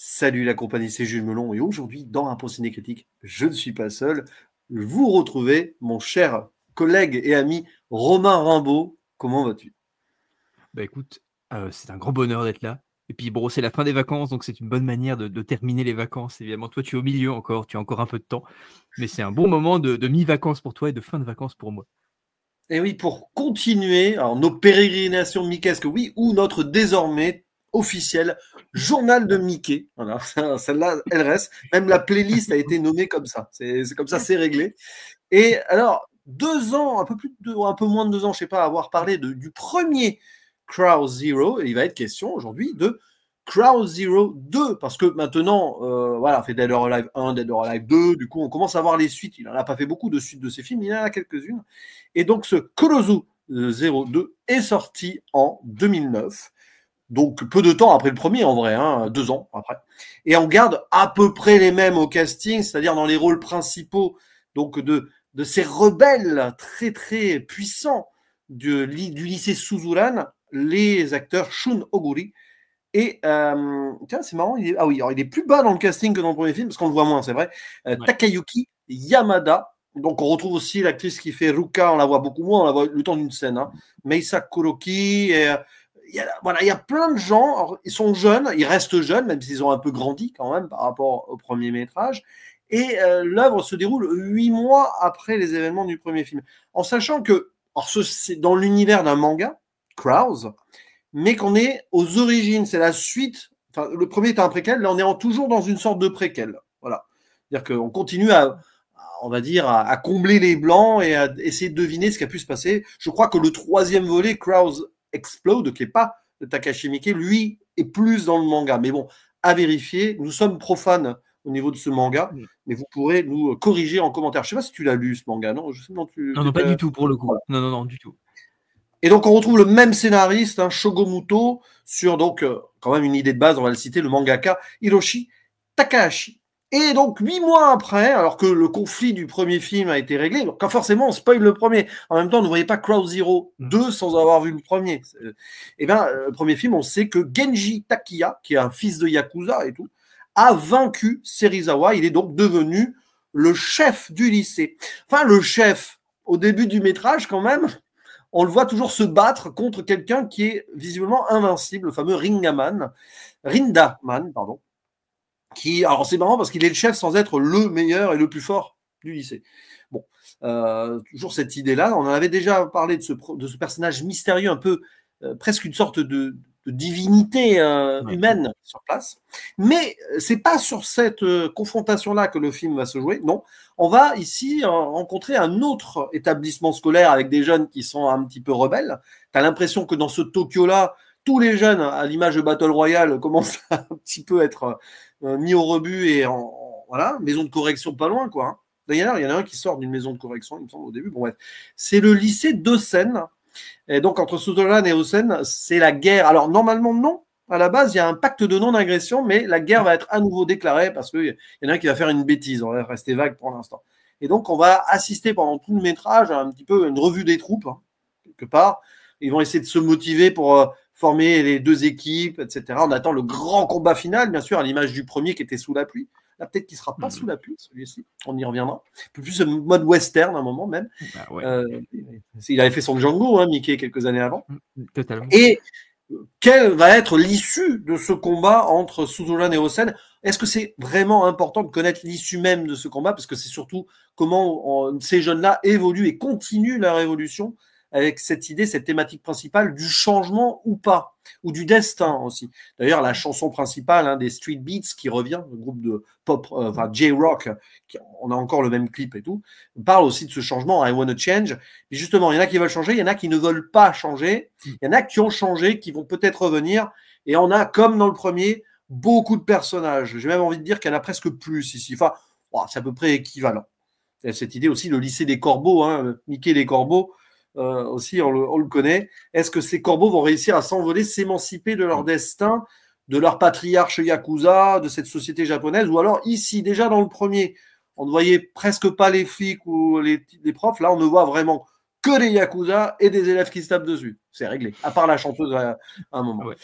Salut la compagnie, c'est Jules Melon et aujourd'hui dans un Ciné Critique, je ne suis pas seul. Vous retrouvez mon cher collègue et ami Romain Rimbaud. Comment vas-tu? Bah écoute, c'est un grand bonheur d'être là. Et puis bon, c'est la fin des vacances, donc c'est une bonne manière de terminer les vacances. Évidemment, toi, tu es au milieu encore, tu as encore un peu de temps, mais c'est un bon moment de mi-vacances pour toi et de fin de vacances pour moi. Et oui, pour continuer alors, nos pérégrinations mickesques, oui, ou notre désormais officiel journal de Mickey. Voilà, celle-là, elle reste. Même la playlist a été nommée comme ça. C'est comme ça, c'est réglé. Et alors, 2 ans, un peu moins de 2 ans, je sais pas, avoir parlé du premier Crowd Zero, et il va être question aujourd'hui de Crowd Zero 2, parce que maintenant, voilà, on fait Dead or Alive 1, Dead or Alive 2, du coup, on commence à voir les suites. Il n'en a pas fait beaucoup de suites de ces films, il y en a quelques-unes. Et donc, ce Colosso 02 est sorti en 2009. Donc, peu de temps après le premier, en vrai, hein, 2 ans après. Et on garde à peu près les mêmes au casting, c'est-à-dire dans les rôles principaux, donc de ces rebelles très, très puissants du lycée Suzuran, les acteurs Shun Oguri. Et, tiens, c'est marrant, ah oui, alors il est plus bas dans le casting que dans le premier film, parce qu'on le voit moins, c'est vrai. Ouais. Takayuki Yamada. Donc, on retrouve aussi l'actrice qui fait Ruka, on la voit beaucoup moins, on la voit le temps d'une scène. Hein. Meisa Kuroki, et, voilà, il y a plein de gens, alors, ils sont jeunes, ils restent jeunes, même s'ils ont un peu grandi quand même par rapport au premier métrage. Et l'œuvre se déroule 8 mois après les événements du premier film. En sachant que, alors c'est dans l'univers d'un manga, Krause, mais qu'on est aux origines, c'est la suite. Enfin, le premier est un préquel, là on est toujours dans une sorte de préquel. Voilà. C'est-à-dire qu'on continue on va dire, à combler les blancs et à essayer de deviner ce qui a pu se passer. Je crois que le troisième volet, Krause Explode, qui n'est pas de Takashi Miike, lui est plus dans le manga. Mais bon, à vérifier. Nous sommes profanes au niveau de ce manga, Mm. mais vous pourrez nous corriger en commentaire. Je ne sais pas si tu l'as lu ce manga, non? Je sais non, Non, non, pas du tout pour le coup. Non, non, non, du tout. et donc, on retrouve le même scénariste, hein, Shogomuto, sur donc, quand même une idée de base, on va le citer, le mangaka Hiroshi Takahashi. Et donc, 8 mois après, alors que le conflit du premier film a été réglé, donc forcément, on spoil le premier. En même temps, ne voyez pas Crowd Zero 2 sans avoir vu le premier. Et bien, le premier film, on sait que Genji Takiya, qui est un fils de Yakuza et tout, a vaincu Serizawa. Il est donc devenu le chef du lycée. Enfin, le chef, au début du métrage, quand même, on le voit toujours se battre contre quelqu'un qui est visiblement invincible, le fameux Rindaman, pardon. Alors c'est marrant parce qu'il est le chef sans être le meilleur et le plus fort du lycée. Bon, toujours cette idée-là. On en avait déjà parlé de ce personnage mystérieux, un peu presque une sorte de divinité Ouais. humaine sur place. Mais c'est pas sur cette confrontation-là que le film va se jouer. Non, on va ici rencontrer un autre établissement scolaire avec des jeunes qui sont un petit peu rebelles. Tu as l'impression que dans ce Tokyo-là, tous les jeunes, à l'image de Battle Royale, commencent à un petit peu être mis au rebut et voilà, maison de correction pas loin, quoi. Hein. D'ailleurs, il y en a un qui sort d'une maison de correction, il me semble, au début. Bon, bref. C'est le lycée d'Osen. Et donc, entre Sutherland et Osen, c'est la guerre. Alors, normalement, non. À la base, il y a un pacte de non-agression, mais la guerre va être à nouveau déclarée parce qu'il y en a un qui va faire une bêtise. On va rester vague pour l'instant. Et donc, on va assister pendant tout le métrage à un petit peu une revue des troupes, hein, quelque part. Ils vont essayer de se motiver pour former les deux équipes, etc. On attend le grand combat final, bien sûr, à l'image du premier qui était sous la pluie. Là, peut-être qu'il ne sera pas sous la pluie, celui-ci. On y reviendra. Un peu plus mode western, à un moment même. Bah ouais. Il avait fait son Django, hein, Mickey, quelques années avant. Totalement. Et quelle va être l'issue de ce combat entre Sutherland et Osen? Est-ce que c'est vraiment important de connaître l'issue même de ce combat? Parce que c'est surtout comment ces jeunes-là évoluent et continuent leur évolution avec cette idée, cette thématique principale du changement ou pas, ou du destin aussi. D'ailleurs, la chanson principale des Street Beats qui revient, le groupe de pop, enfin J-Rock, on a encore le même clip et tout, parle aussi de ce changement, I Wanna Change. Et justement, il y en a qui veulent changer, il y en a qui ne veulent pas changer, il y en a qui ont changé, qui vont peut-être revenir, et on a, comme dans le premier, beaucoup de personnages. J'ai même envie de dire qu'il y en a presque plus ici. Enfin, c'est à peu près équivalent. Il y a cette idée aussi, le lycée des corbeaux, hein, Mickey les corbeaux, aussi, on le connaît. Est-ce que ces corbeaux vont réussir à s'envoler, s'émanciper de leur destin, de leur patriarche Yakuza, de cette société japonaise? Ou alors, ici, déjà dans le premier, on ne voyait presque pas les flics ou les profs. Là, on ne voit vraiment que des Yakuza et des élèves qui se tapent dessus. C'est réglé, à part la chanteuse à un moment. Ouais.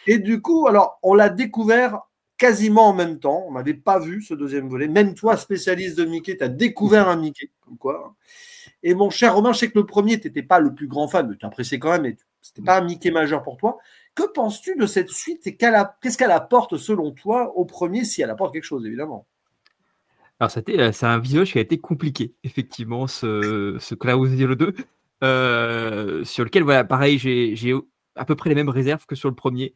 Et du coup, alors, on l'a découvert quasiment en même temps. On n'avait pas vu ce deuxième volet. Même toi, spécialiste de Mickey, tu as découvert un Mickey. Comme quoi. Et mon cher Romain, je sais que le premier, tu n'étais pas le plus grand fan, mais tu appréciais quand même, mais ce n'était pas un Mickey majeur pour toi. Que penses-tu de cette suite et qu'est-ce qu'elle apporte selon toi au premier, si elle apporte quelque chose, évidemment? Alors, c'est un visuel qui a été compliqué, effectivement, ce Cloud Zero 2, sur lequel, voilà, pareil, j'ai à peu près les mêmes réserves que sur le premier.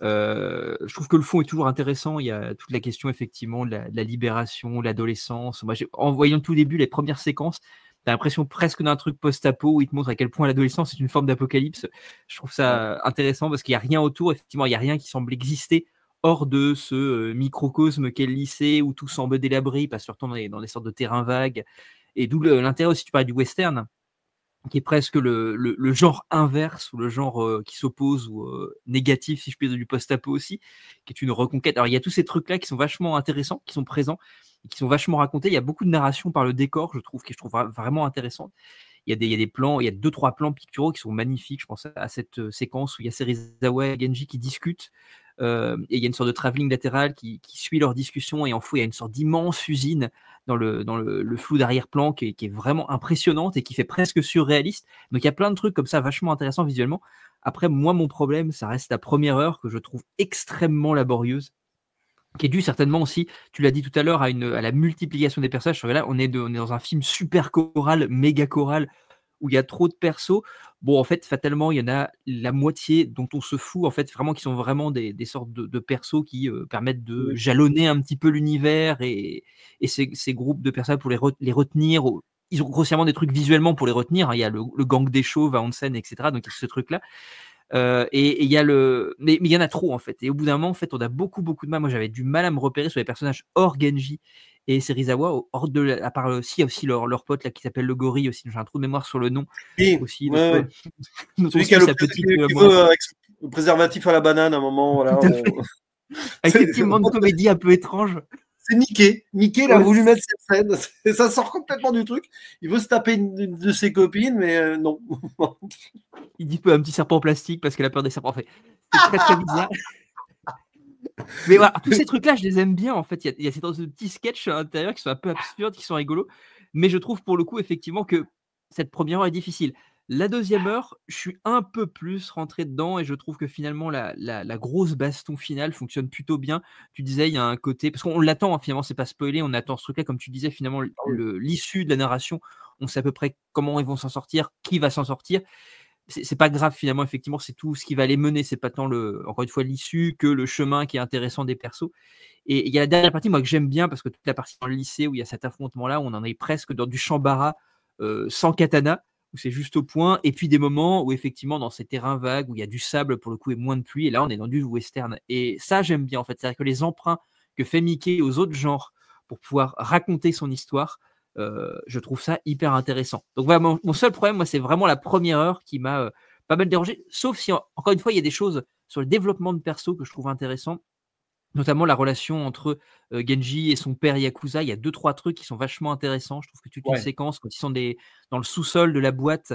Je trouve que le fond est toujours intéressant. Il y a toute la question, effectivement, de la libération, de l'adolescence. Moi, en voyant le tout début, les premières séquences, t'as l'impression presque d'un truc post-apo où il te montre à quel point l'adolescence est une forme d'apocalypse. Je trouve ça intéressant parce qu'il n'y a rien autour, effectivement, il n'y a rien qui semble exister hors de ce microcosme qu'est le lycée où tout semble délabré, il passe surtout dans des sortes de terrains vagues. Et d'où l'intérêt aussi, tu parlais du western, qui est presque le genre inverse ou le genre qui s'oppose ou négatif, si je puis dire, du post-apo aussi, qui est une reconquête. Alors, il y a tous ces trucs-là qui sont vachement intéressants, qui sont présents et qui sont vachement racontés. Il y a beaucoup de narration par le décor, je trouve, que je trouve vraiment intéressant. Il y a des plans, il y a 2-3 plans picturaux qui sont magnifiques. Je pense à cette séquence où il y a Serizawa et Genji qui discutent. Et il y a une sorte de travelling latéral qui suit leur discussion, et en fond, il y a une sorte d'immense usine dans le flou d'arrière-plan qui est vraiment impressionnante et qui fait presque surréaliste. Donc il y a plein de trucs comme ça vachement intéressants visuellement. Après, moi, mon problème, ça reste la première heure que je trouve extrêmement laborieuse, qui est due certainement aussi, tu l'as dit tout à l'heure, à la multiplication des personnages. Là, on est dans un film super choral, méga choral, où il y a trop de persos. Bon, en fait, fatalement, il y en a la moitié dont on se fout, en fait, vraiment, qui sont vraiment des sortes de persos qui permettent de jalonner un petit peu l'univers et ces groupes de personnages pour les retenir. Ils ont grossièrement des trucs visuellement pour les retenir, hein. Il y a le gang des chauves à Onsen, etc. Donc, il y a ce truc-là. Et il y a mais il y en a trop, en fait. Et au bout d'un moment, en fait, on a beaucoup de mal. Moi, j'avais du mal à me repérer sur les personnages hors Genji et Serizawa, hors de à part il y a aussi leur pote là qui s'appelle le gorille aussi. J'ai un trou de mémoire sur le nom aussi. Celui qui a qui veut avec le préservatif à la banane à un moment, voilà. Avec des petits moments de comédie un peu étranges. C'est Mickey. Mickey, il a voulu mettre cette scène. Et ça sort complètement du truc. Il veut se taper une de ses copines, mais non. Il dit un petit serpent en plastique parce qu'elle a peur des serpents. En fait, c'est très bizarre. Mais voilà, tous ces trucs-là, je les aime bien. En fait, il y a ces petits sketchs à l'intérieur qui sont un peu absurdes, qui sont rigolos. Mais je trouve pour le coup, effectivement, que cette première heure est difficile. La deuxième heure, je suis un peu plus rentré dedans et je trouve que finalement, la grosse baston finale fonctionne plutôt bien. Tu disais, il y a un côté. Parce qu'on l'attend, hein, finalement, c'est pas spoilé. On attend ce truc-là, comme tu disais, finalement, l'issue de la narration. On sait à peu près comment ils vont s'en sortir, qui va s'en sortir. C'est pas grave finalement, effectivement, c'est tout ce qui va les mener, c'est pas tant encore une fois l'issue que le chemin qui est intéressant des persos. Et il y a la dernière partie, moi, que j'aime bien, parce que toute la partie dans le lycée où il y a cet affrontement-là, on en est presque dans du Shambara sans katana, où c'est juste au point, et puis des moments où effectivement dans ces terrains vagues, où il y a du sable pour le coup et moins de pluie, et là on est dans du western. Et ça j'aime bien en fait, c'est-à-dire que les emprunts que fait Mickey aux autres genres pour pouvoir raconter son histoire, je trouve ça hyper intéressant. Donc voilà, mon seul problème, moi, c'est vraiment la première heure qui m'a pas mal dérangé, sauf si, encore une fois, il y a des choses sur le développement de perso que je trouve intéressant, notamment la relation entre Genji et son père Yakuza. Il y a 2-3 trucs qui sont vachement intéressants. Je trouve que toute une séquence, quand ils sont dans le sous-sol de la boîte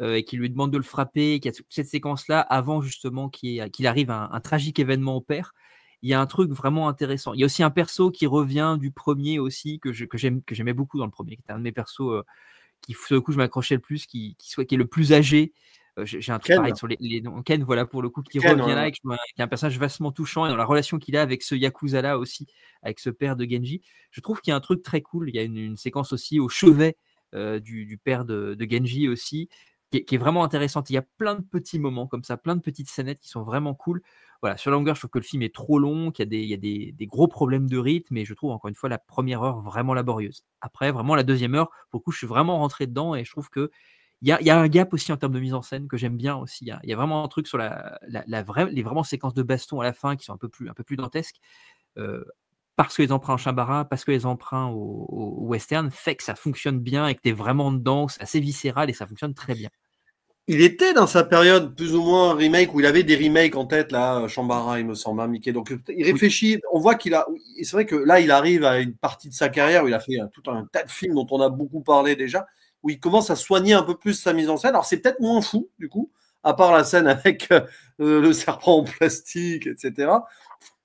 et qu'il lui demande de le frapper, qu'il y a toute cette séquence-là, avant justement qu'il arrive à un tragique événement au père, il y a un truc vraiment intéressant. Il y a aussi un perso qui revient du premier aussi, que j'aimais beaucoup dans le premier, qui était un de mes persos qui, sur le coup, je m'accrochais le plus, qui est le plus âgé. J'ai un truc pareil sur les noms. Ken, voilà, pour le coup, qui revient là, qui est un personnage vastement touchant, et dans la relation qu'il a avec ce Yakuza-là aussi, avec ce père de Genji. Je trouve qu'il y a un truc très cool. Il y a une séquence aussi au chevet du père de Genji aussi, qui est vraiment intéressante. Il y a plein de petits moments comme ça, plein de petites scénettes qui sont vraiment cool. Voilà, sur la longueur, je trouve que le film est trop long, qu'il y a des gros problèmes de rythme, et je trouve encore une fois la première heure vraiment laborieuse. Après, vraiment la deuxième heure, pour le coup, je suis vraiment rentré dedans, et je trouve que il y a un gap aussi en termes de mise en scène que j'aime bien aussi. Il y a vraiment un truc sur les vraiment séquences de baston à la fin qui sont un peu plus dantesques. Parce que les emprunts en Shambara, parce que les emprunts au western fait que ça fonctionne bien et que tu es vraiment dedans, c'est assez viscéral et ça fonctionne très bien. Il était dans sa période plus ou moins remake où il avait des remakes en tête, là, Shambara, il me semble, hein, Mickey. Donc il réfléchit, on voit qu'il a. C'est vrai que là, il arrive à une partie de sa carrière où il a fait tout un tas de films dont on a beaucoup parlé déjà, où il commence à soigner un peu plus sa mise en scène. Alors c'est peut-être moins fou, du coup, à part la scène avec le serpent en plastique, etc.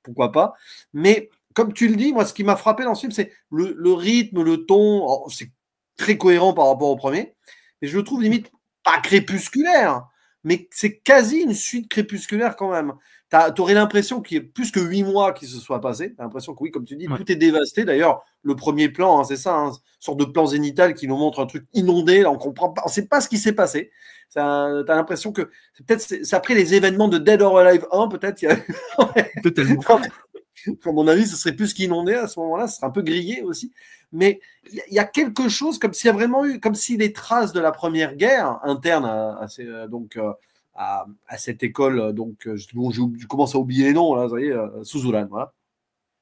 Pourquoi pas. Mais comme tu le dis, moi, ce qui m'a frappé dans ce film, c'est le rythme, le ton. C'est très cohérent par rapport au premier. Et je le trouve limite pas crépusculaire, mais c'est quasi une suite crépusculaire quand même. Tu aurais l'impression qu'il y ait plus que 8 mois qui se soient passés. Tu as l'impression que oui, comme tu dis, tout est dévasté. D'ailleurs, le premier plan, c'est ça, une sorte de plan zénital qui nous montre un truc inondé. Là, on comprend pas, on sait pas ce qui s'est passé. Tu as l'impression que c'est après les événements de Dead or Alive 1, peut-être. Totalement. À mon avis, ce serait plus qu'inondé à ce moment-là, ce serait un peu grillé aussi. Mais il y a quelque chose comme s'il y a vraiment eu, comme si les traces de la première guerre interne à cette école, je commence à oublier les noms, là, vous voyez, Suzuran, voilà,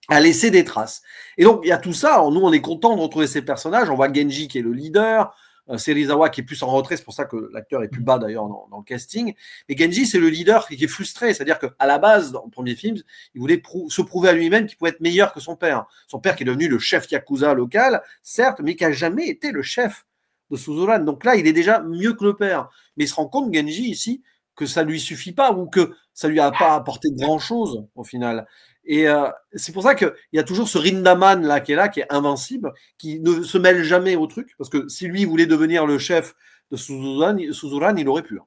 a laissé des traces. Et donc, il y a tout ça. Alors, nous, on est content de retrouver ces personnages. On voit Genji qui est le leader, Serizawa qui est plus en retrait, c'est pour ça que l'acteur est plus bas d'ailleurs dans le casting. Et Genji, c'est le leader qui est frustré, c'est-à-dire qu'à la base, dans le premier film, il voulait se prouver à lui-même qu'il pouvait être meilleur que son père. Son père qui est devenu le chef yakuza local, certes, mais qui a jamais été le chef de Suzuran. Donc là, il est déjà mieux que le père. Mais il se rend compte, Genji, ici, que ça lui suffit pas ou que ça lui a pas apporté grand-chose au final. Et c'est pour ça qu'il y a toujours ce Rindaman là, qui est invincible, qui ne se mêle jamais au truc, parce que si lui voulait devenir le chef de Suzuran, il aurait pu.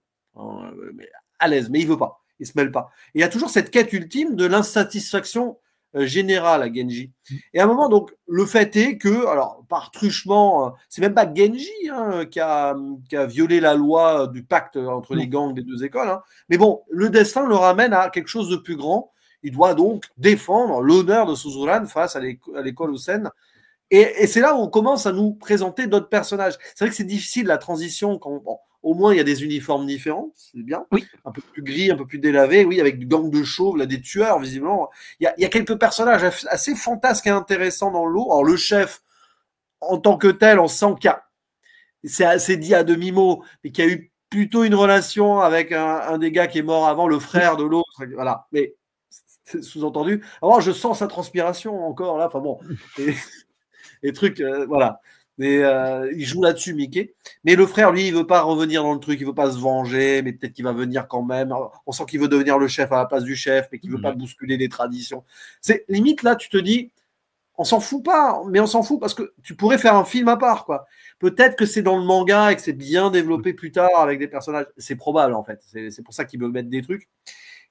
À l'aise, mais il veut pas, il se mêle pas. Et il y a toujours cette quête ultime de l'insatisfaction générale à Genji. Et à un moment, donc, le fait est que, alors, par truchement, c'est même pas Genji qui a violé la loi du pacte entre les gangs des deux écoles, mais bon, le destin le ramène à quelque chose de plus grand. Il doit donc défendre l'honneur de Suzuran face à l'école Osen. Et c'est là où on commence à nous présenter d'autres personnages. C'est vrai que c'est difficile la transition quand au moins il y a des uniformes différents, c'est bien. Oui. Un peu plus gris, un peu plus délavé, oui, avec du gang de chauves, là, des tueurs, visiblement. Il y a quelques personnages assez fantasques et intéressants dans le lot. Alors le chef, en tant que tel, on sent c'est assez dit à demi-mot, mais qu'il y a eu plutôt une relation avec un des gars qui est mort avant, le frère de l'autre. Voilà. Mais sous-entendu. Alors, je sens sa transpiration encore là. Enfin bon, les trucs, voilà. Mais il joue là-dessus, Mickey. Mais le frère, lui, il veut pas revenir dans le truc, il veut pas se venger, mais peut-être qu'il va venir quand même. On sent qu'il veut devenir le chef à la place du chef, mais qu'il veut pas bousculer les traditions. C'est limite là, tu te dis, on s'en fout pas, mais on s'en fout parce que tu pourrais faire un film à part, quoi. Peut-être que c'est dans le manga et que c'est bien développé plus tard avec des personnages. C'est probable en fait. C'est pour ça qu'ils veulent mettre des trucs.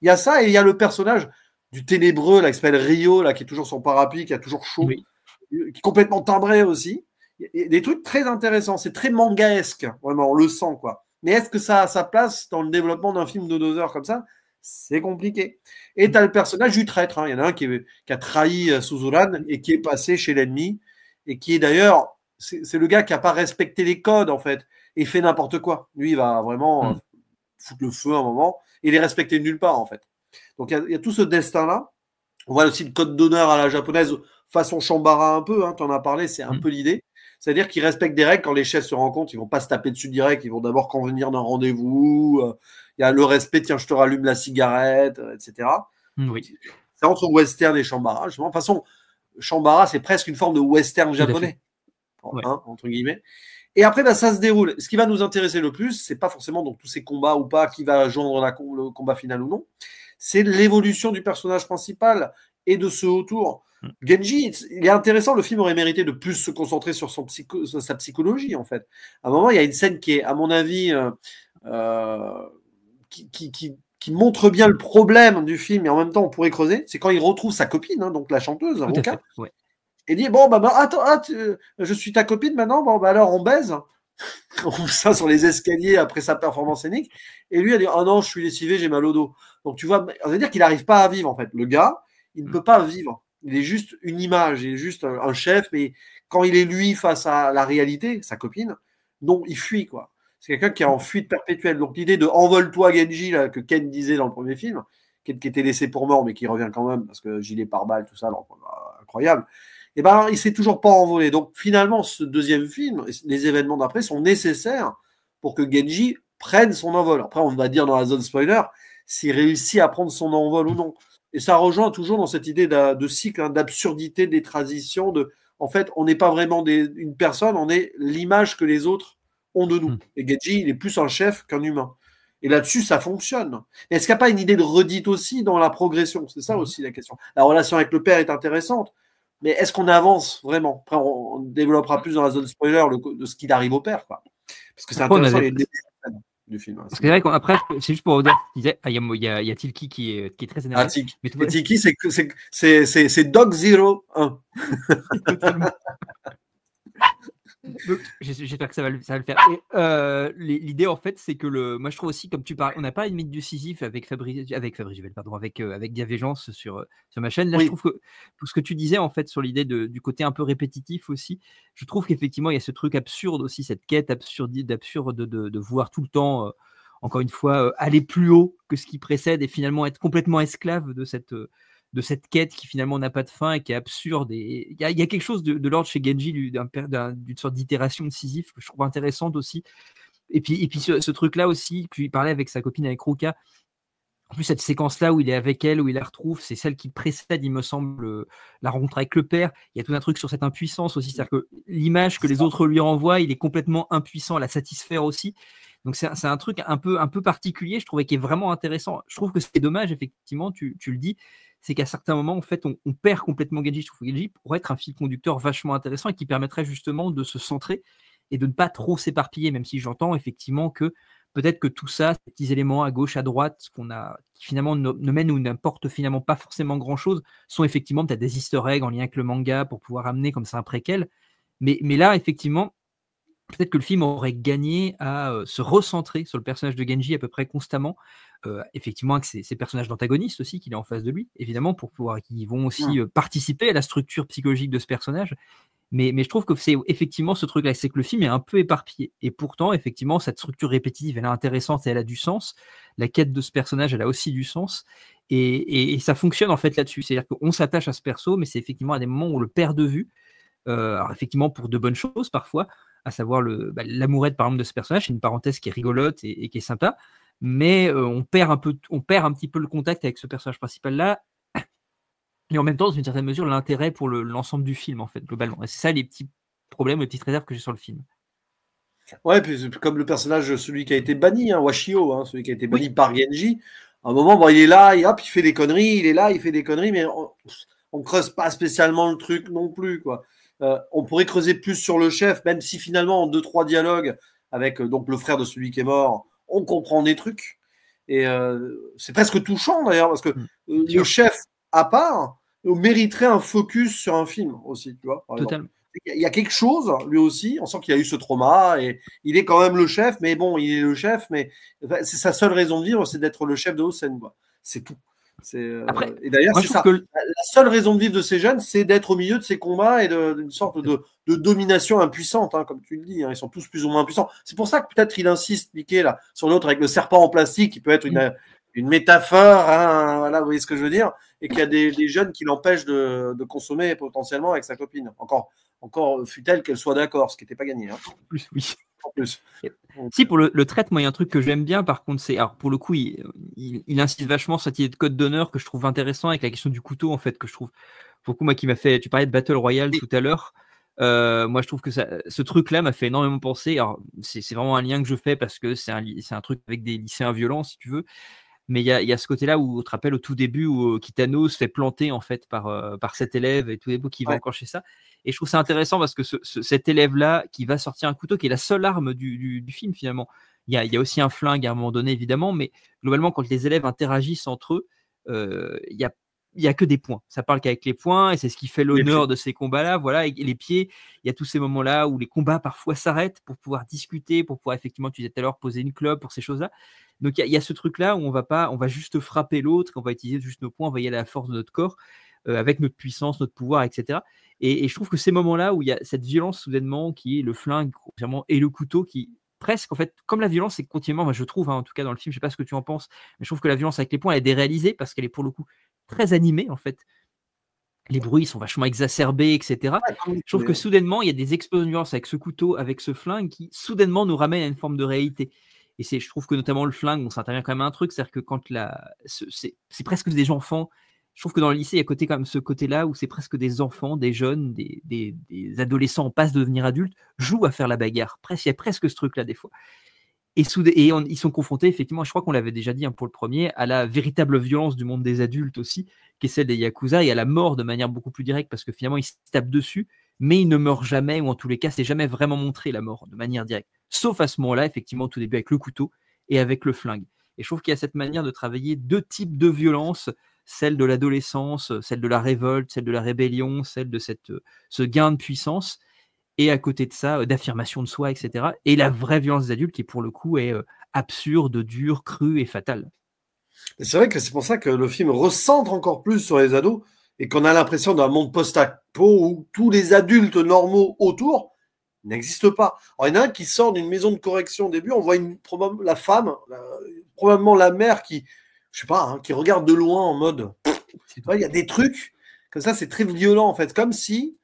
Il y a ça et il y a le personnage du ténébreux, là, qui s'appelle Rio, là, qui est toujours son parapluie, qui a toujours chaud, qui est complètement timbré aussi. Il y a des trucs très intéressants. C'est très mangaesque, vraiment, on le sent, quoi. Mais est-ce que ça a sa place dans le développement d'un film de 2 heures comme ça? C'est compliqué. Et tu as le personnage du traître. Il y en a un qui a trahi Suzuran et qui est passé chez l'ennemi. Et qui est d'ailleurs, c'est le gars qui n'a pas respecté les codes, en fait, et fait n'importe quoi. Lui, il va vraiment foutre le feu à un moment. Et il est respecté nulle part, en fait. Donc, il y a tout ce destin-là. On voit aussi le code d'honneur à la japonaise, façon Shambara un peu, tu en as parlé, c'est un peu l'idée. C'est-à-dire qu'ils respectent des règles quand les chefs se rencontrent, ils vont pas se taper dessus direct, ils vont d'abord convenir d'un rendez-vous. Il y a le respect, tiens, je te rallume la cigarette, etc. Oui. C'est entre western et Shambara. De toute façon, Shambara, c'est presque une forme de western japonais, entre guillemets. Et après, ça se déroule. Ce qui va nous intéresser le plus, c'est pas forcément donc tous ces combats ou pas, qui va joindre le combat final ou non. C'est l'évolution du personnage principal et de ceux autour. Genji, il est intéressant, le film aurait mérité de plus se concentrer sur sa psychologie, en fait. À un moment, il y a une scène qui est, à mon avis, qui montre bien le problème du film, et en même temps, on pourrait creuser. C'est quand il retrouve sa copine, donc la chanteuse, Ruka, et dit, bon, attends, je suis ta copine maintenant, bon, alors on baise. On fout ça sur les escaliers après sa performance scénique. Et lui, elle dit, oh non, je suis lessivé, j'ai mal au dos. Donc, tu vois, ça veut dire qu'il n'arrive pas à vivre, en fait. Le gars, il ne peut pas vivre. Il est juste une image, il est juste un chef, mais quand il est lui face à la réalité, sa copine, non, il fuit, quoi. C'est quelqu'un qui est en fuite perpétuelle. Donc, l'idée de envole-toi, Genji, là, que Ken disait dans le premier film, qui était laissé pour mort, mais qui revient quand même, parce que gilet pare-balles, tout ça, alors, incroyable. Et il s'est toujours pas envolé. Donc, finalement, ce deuxième film, les événements d'après sont nécessaires pour que Genji prenne son envol. Après, on va dire dans la zone spoiler s'il réussit à prendre son envol ou non. Et ça rejoint toujours dans cette idée de cycle, d'absurdité des transitions. En fait, on n'est pas vraiment une personne, on est l'image que les autres ont de nous. Et Genji, il est plus un chef qu'un humain. Et là-dessus, ça fonctionne. Mais est-ce qu'il n'y a pas une idée de redite aussi dans la progression? C'est ça aussi la question. La relation avec le père est intéressante, mais est-ce qu'on avance vraiment? Après, on développera plus dans la zone spoiler de ce qu'il arrive au père, quoi. Parce que c'est intéressant, il y a une du film. Parce que c'est vrai qu'après, c'est juste pour vous dire, il y a Tilki qui est très énervé. Tilki, c'est Dog Zero 1. Donc, j'espère que ça va le faire. L'idée, en fait, c'est que moi, je trouve aussi, comme tu parles, on n'a pas une mythe du Sisyphe avec Fabrice Juvel, pardon, avec Diavégence sur ma chaîne. Là, oui. Je trouve que tout ce que tu disais, en fait, sur l'idée du côté un peu répétitif aussi, je trouve qu'effectivement, il y a ce truc absurde aussi, cette quête absurde de voir tout le temps, encore une fois, aller plus haut que ce qui précède et finalement être complètement esclave de cette quête qui finalement n'a pas de fin et qui est absurde. Et il y a quelque chose de l'ordre chez Genji d'une sorte d'itération de Sisyphe que je trouve intéressante aussi. Et puis ce truc-là aussi, puis il parlait avec sa copine, avec Ruka. En plus, cette séquence-là où il est avec elle, où il la retrouve, c'est celle qui précède, il me semble, la rencontre avec le père. Il y a tout un truc sur cette impuissance aussi. C'est-à-dire que l'image que les autres lui renvoient, il est complètement impuissant à la satisfaire aussi. Donc c'est un truc un peu particulier, je trouvais, qui est vraiment intéressant. Je trouve que c'est dommage, effectivement, tu le dis, c'est qu'à certains moments, en fait, on perd complètement Genji. Je trouve que Genji pourrait être un fil conducteur vachement intéressant et qui permettrait justement de se centrer et de ne pas trop s'éparpiller, même si j'entends effectivement que peut-être que tout ça, ces petits éléments à gauche, à droite, qui finalement ne mènent ou n'importent finalement pas forcément grand-chose, sont effectivement peut-être des easter eggs en lien avec le manga pour pouvoir amener comme ça un préquel. Mais là, effectivement, peut-être que le film aurait gagné à se recentrer sur le personnage de Genji à peu près constamment, effectivement avec ses personnages d'antagonistes aussi qu'il a en face de lui, évidemment, pour pouvoir qu'ils vont aussi participer à la structure psychologique de ce personnage. Mais je trouve que c'est effectivement ce truc-là, c'est que le film est un peu éparpillé. Et pourtant, effectivement, cette structure répétitive, elle est intéressante et elle a du sens. La quête de ce personnage, elle a aussi du sens. Et ça fonctionne en fait là-dessus. C'est-à-dire qu'on s'attache à ce perso, mais c'est effectivement à des moments où on le perd de vue. Alors effectivement, pour de bonnes choses parfois, à savoir l'amourette par exemple de ce personnage, c'est une parenthèse qui est rigolote et qui est sympa, mais on perd un petit peu le contact avec ce personnage principal-là. Et en même temps, dans une certaine mesure, l'intérêt pour l'ensemble du film, en fait, globalement. Et c'est ça les petits problèmes, les petites réserves que j'ai sur le film. Ouais, puis comme le personnage, celui qui a été banni, Washio, celui qui a été banni par Genji, à un moment, il est là, il fait des conneries, il est là, il fait des conneries, mais on creuse pas spécialement le truc non plus, quoi. On pourrait creuser plus sur le chef, même si finalement, en 2-3 dialogues avec donc le frère de celui qui est mort, on comprend des trucs. Et c'est presque touchant, d'ailleurs, parce que le chef, à part, mériterait un focus sur un film aussi, tu vois. Totalement. Il y a quelque chose, lui aussi, on sent qu'il a eu ce trauma, et il est quand même le chef, mais bon, il est le chef, mais c'est sa seule raison de vivre, c'est d'être le chef de Hosen, quoi. C'est tout. Après, et d'ailleurs, c'est ça. La seule raison de vivre de ces jeunes, c'est d'être au milieu de ces combats et d'une sorte de domination impuissante, comme tu le dis. Ils sont tous plus ou moins puissants. C'est pour ça que peut-être il insiste, Mickey, là, sur l'autre avec le serpent en plastique, qui peut être une métaphore, voilà, vous voyez ce que je veux dire, et qu'il y a des jeunes qui l'empêchent de consommer potentiellement avec sa copine. Encore fut-elle qu'elle soit d'accord, ce qui n'était pas gagné. Plus, oui. En plus. Si, pour le traitement, il y a un truc que j'aime bien, par contre, c'est, alors pour le coup, il insiste vachement sur cette idée de code d'honneur que je trouve intéressant, avec la question du couteau, en fait, que je trouve, pour le coup, moi qui m'a fait, tu parlais de Battle Royale tout à l'heure, moi je trouve que ce truc-là m'a fait énormément penser, alors c'est vraiment un lien que je fais parce que c'est un truc avec des lycéens violents, si tu veux, mais il y a ce côté-là où, on te rappelle au tout début, où Kitano se fait planter en fait par cet élève et tout début qui va encore chez ça. Et je trouve ça intéressant parce que cet élève-là qui va sortir un couteau qui est la seule arme du film finalement. Il y a aussi un flingue à un moment donné évidemment, mais globalement quand les élèves interagissent entre eux, il y a que des points. Ça parle qu'avec les points et c'est ce qui fait l'honneur de ces combats-là. Voilà, et les pieds, il y a tous ces moments-là où les combats parfois s'arrêtent pour pouvoir discuter, pour pouvoir effectivement, tu disais tout à l'heure, poser une clope pour ces choses-là. Donc il y a ce truc-là où on va juste frapper l'autre, on va utiliser juste nos points, on va y aller à la force de notre corps, avec notre puissance, notre pouvoir, etc. Et je trouve que ces moments-là où il y a cette violence soudainement qui est le flingue et le couteau qui presque, en fait, comme la violence, c'est continuellement, moi je trouve, en tout cas dans le film, je sais pas ce que tu en penses, mais je trouve que la violence avec les points elle est déréalisée parce qu'elle est pour le coup très animée en fait. Les bruits sont vachement exacerbés, etc. Je trouve que soudainement, il y a des explosions avec ce couteau, avec ce flingue qui soudainement nous ramènent à une forme de réalité. Et je trouve que notamment le flingue, ça intervient quand même un truc, c'est-à-dire que quand c'est presque des enfants. Je trouve que dans le lycée, il y a quand même ce côté-là où c'est presque des enfants, des jeunes, des adolescents en passe de devenir adultes, jouent à faire la bagarre. Il y a presque ce truc-là des fois. Ils sont confrontés, effectivement, je crois qu'on l'avait déjà dit pour le premier, à la véritable violence du monde des adultes aussi, qui est celle des Yakuza, et à la mort de manière beaucoup plus directe, parce que finalement, ils se tapent dessus, mais ils ne meurent jamais, ou en tous les cas, c'est jamais vraiment montré la mort de manière directe. Sauf à ce moment-là, effectivement, au tout début, avec le couteau et avec le flingue. Et je trouve qu'il y a cette manière de travailler deux types de violence, celle de l'adolescence, celle de la révolte, celle de la rébellion, celle de ce gain de puissance, et à côté de ça, d'affirmation de soi, etc. Et la vraie violence des adultes qui, pour le coup, est absurde, dure, crue et fatale. C'est vrai que c'est pour ça que le film recentre encore plus sur les ados et qu'on a l'impression d'un monde post-apo où tous les adultes normaux autour n'existent pas. Alors, il y en a un qui sort d'une maison de correction au début, on voit la femme, probablement la mère qui, je sais pas, hein, qui regarde de loin en mode. Il y a des trucs comme ça, c'est très violent en fait, comme si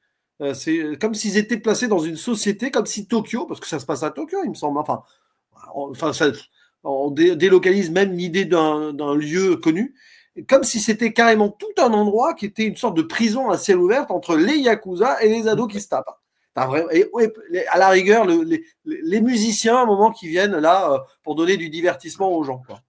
c'est comme s'ils étaient placés dans une société, comme si Tokyo, parce que ça se passe à Tokyo, il me semble. Enfin, on délocalise même l'idée d'un lieu connu, comme si c'était carrément tout un endroit qui était une sorte de prison à ciel ouvert entre les Yakuza et les ados qui se tapent. Et à la rigueur, les musiciens, à un moment, qui viennent là pour donner du divertissement aux gens. Quoi.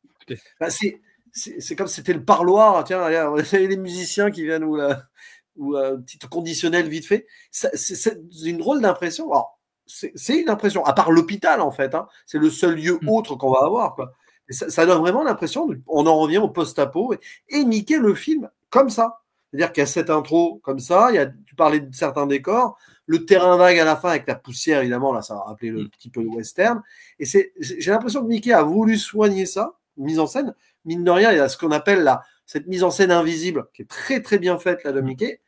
Ben, c'est comme si c'était le parloir. Tiens, les musiciens qui viennent ou un petit conditionnel vite fait. C'est une drôle d'impression. Alors, c'est une impression, à part l'hôpital en fait. Hein. C'est le seul lieu autre qu'on va avoir. Quoi. Et ça donne vraiment l'impression, on en revient au post-apo, et Mickey le film comme ça. C'est-à-dire qu'il y a cette intro comme ça, tu parlais de certains décors, le terrain vague à la fin avec la poussière, évidemment, là ça va rappeler le petit peu le western. Et j'ai l'impression que Mickey a voulu soigner ça, mise en scène. Mine de rien, il y a ce qu'on appelle cette mise en scène invisible, qui est très très bien faite là de Mickey.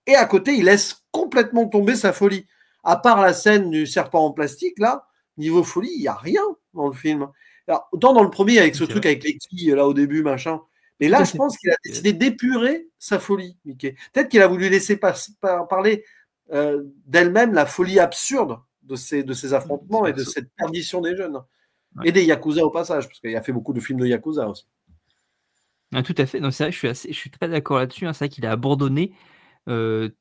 Et à côté, il laisse complètement tomber sa folie. À part la scène du serpent en plastique, là, niveau folie, il n'y a rien dans le film. Alors, autant dans le premier, avec ce truc avec les quilles, là, au début, machin. Mais là, je pense qu'il a décidé d'épurer sa folie, Mickey. Peut-être qu'il a voulu laisser parler d'elle-même la folie absurde de ces affrontements et de cette perdition des jeunes. Ouais. Et des Yakuza au passage, parce qu'il a fait beaucoup de films de Yakuza aussi. Ah, tout à fait. Donc, c'est vrai, je suis très d'accord là-dessus. Hein. C'est vrai qu'il a abandonné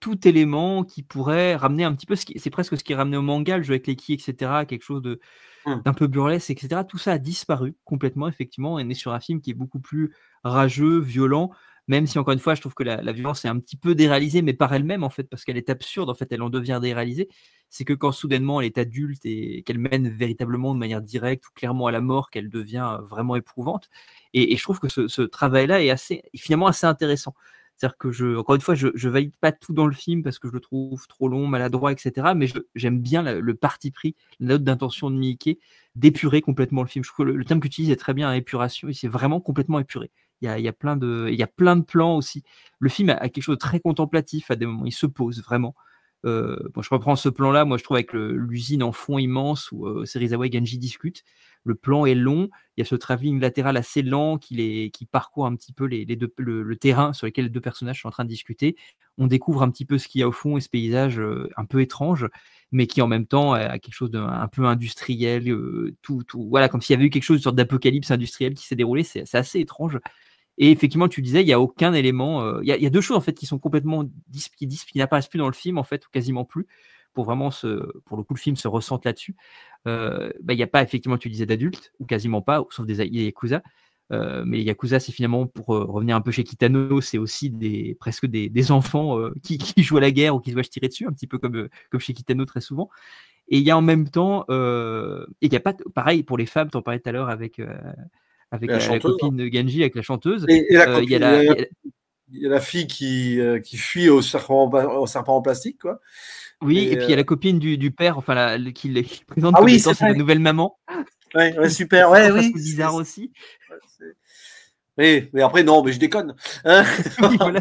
tout élément qui pourrait ramener un petit peu, c'est presque ce qui est ramené au manga, le jeu avec les ki, etc., quelque chose d'un peu burlesque, etc. Tout ça a disparu complètement, effectivement. On est sur un film qui est beaucoup plus rageux, violent, même si, encore une fois, je trouve que la violence est un petit peu déréalisée, mais par elle-même, en fait, parce qu'elle est absurde, en fait, elle en devient déréalisée. C'est que quand soudainement elle est adulte et qu'elle mène véritablement de manière directe ou clairement à la mort, qu'elle devient vraiment éprouvante. Et je trouve que ce travail-là est finalement assez intéressant. C'est-à-dire que encore une fois, je valide pas tout dans le film parce que je le trouve trop long, maladroit, etc. Mais j'aime bien le parti pris, la note d'intention de Miike d'épurer complètement le film. Je trouve que le terme que tu utilises est très bien, épuration. Il s'est vraiment complètement épuré. Il y a plein de plans aussi. Le film a quelque chose de très contemplatif à des moments. Il se pose vraiment. Je reprends ce plan-là, moi je trouve avec l'usine en fond immense où Serizawa et Genji discutent. Le plan est long, il y a ce travelling latéral assez lent qui parcourt un petit peu le terrain sur lequel les deux personnages sont en train de discuter. On découvre un petit peu ce qu'il y a au fond et ce paysage un peu étrange, mais qui en même temps a quelque chose d'un peu industriel, voilà, comme s'il y avait eu quelque chose, une sorte d'apocalypse industriel qui s'est déroulé. C'est assez étrange. Et effectivement, tu disais, il n'y a aucun élément. Il y a deux choses en fait qui sont complètement qui n'apparaissent plus dans le film en fait, ou quasiment plus. Pour vraiment pour le coup, le film se ressente là-dessus. Il n'y a pas effectivement, tu disais, d'adultes ou quasiment pas, sauf des Yakuza. Mais les Yakuza, c'est finalement, pour revenir un peu chez Kitano, c'est aussi presque des enfants qui jouent à la guerre ou qui se voient tirer dessus, un petit peu comme chez Kitano très souvent. Et il y a en même temps, et il n'y a pas, pareil pour les femmes, tu en parlais tout à l'heure avec la copine de Genji, avec la chanteuse. Et la copine, il y a la fille qui fuit au serpent en plastique, quoi. Oui, et puis il y a la copine du père, enfin, qui présente comme étant sa nouvelle maman. Ouais, super, ouais, oui. C'est bizarre aussi. Oui, mais après, non, mais je déconne. Oui, voilà.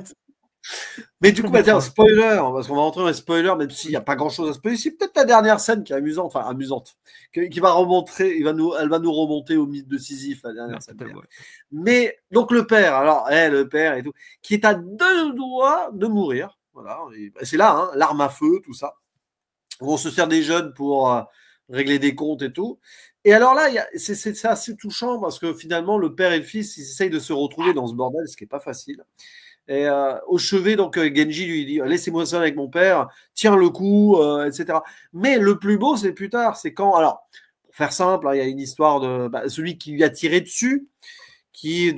Mais du coup, tiens, spoiler, parce qu'on va rentrer dans les spoilers, même s'il n'y a pas grand-chose à spoiler. C'est peut-être la dernière scène qui est amusante, qui va remontrer, elle va nous remonter au mythe de Sisyphe, la dernière scène. Ouais. Mais, donc le père, le père et tout, qui est à 2 doigts de mourir, voilà, c'est là, hein, l'arme à feu, tout ça. On se sert des jeunes pour régler des comptes et tout. Et alors là, c'est assez touchant parce que finalement, le père et le fils, ils essayent de se retrouver dans ce bordel, ce qui n'est pas facile. Et au chevet, donc Genji lui dit laissez-moi seul avec mon père, tiens le coup, etc. Mais le plus beau, c'est plus tard, c'est quand. Alors, faire simple, hein, il y a une histoire de celui qui lui a tiré dessus, qui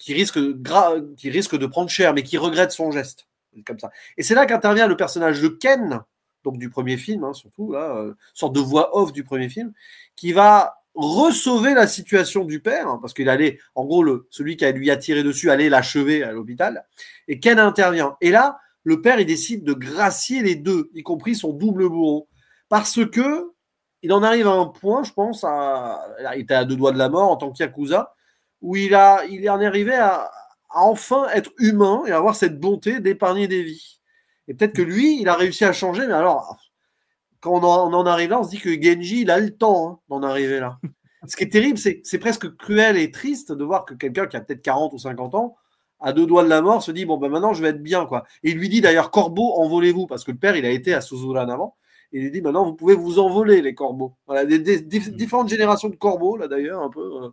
risque de prendre cher, mais qui regrette son geste. Comme ça. Et c'est là qu'intervient le personnage de Ken, donc du premier film, hein, surtout, là, sorte de voix off du premier film, qui va ressauver la situation du père, hein, parce qu'il allait, en gros, celui qui lui a tiré dessus allait l'achever à l'hôpital, et Ken intervient. Et là, le père, il décide de gracier les deux, y compris son double bourreau, parce que il en arrive à un point, je pense, il était à 2 doigts de la mort en tant qu'Yakuza, où il en est arrivé à enfin être humain et avoir cette bonté d'épargner des vies. Et peut-être que lui, il a réussi à changer, mais alors, quand on en arrive là, on se dit que Genji, il a le temps, hein, d'en arriver là. Ce qui est terrible, c'est presque cruel et triste de voir que quelqu'un qui a peut-être 40 ou 50 ans, à 2 doigts de la mort, se dit, bon, ben maintenant, je vais être bien, quoi. Et il lui dit d'ailleurs, corbeau, envolez-vous, parce que le père, il a été à Suzuran avant. Et il lui dit, maintenant, vous pouvez vous envoler, les corbeaux. Voilà, différentes générations de corbeaux, là, d'ailleurs, un peu.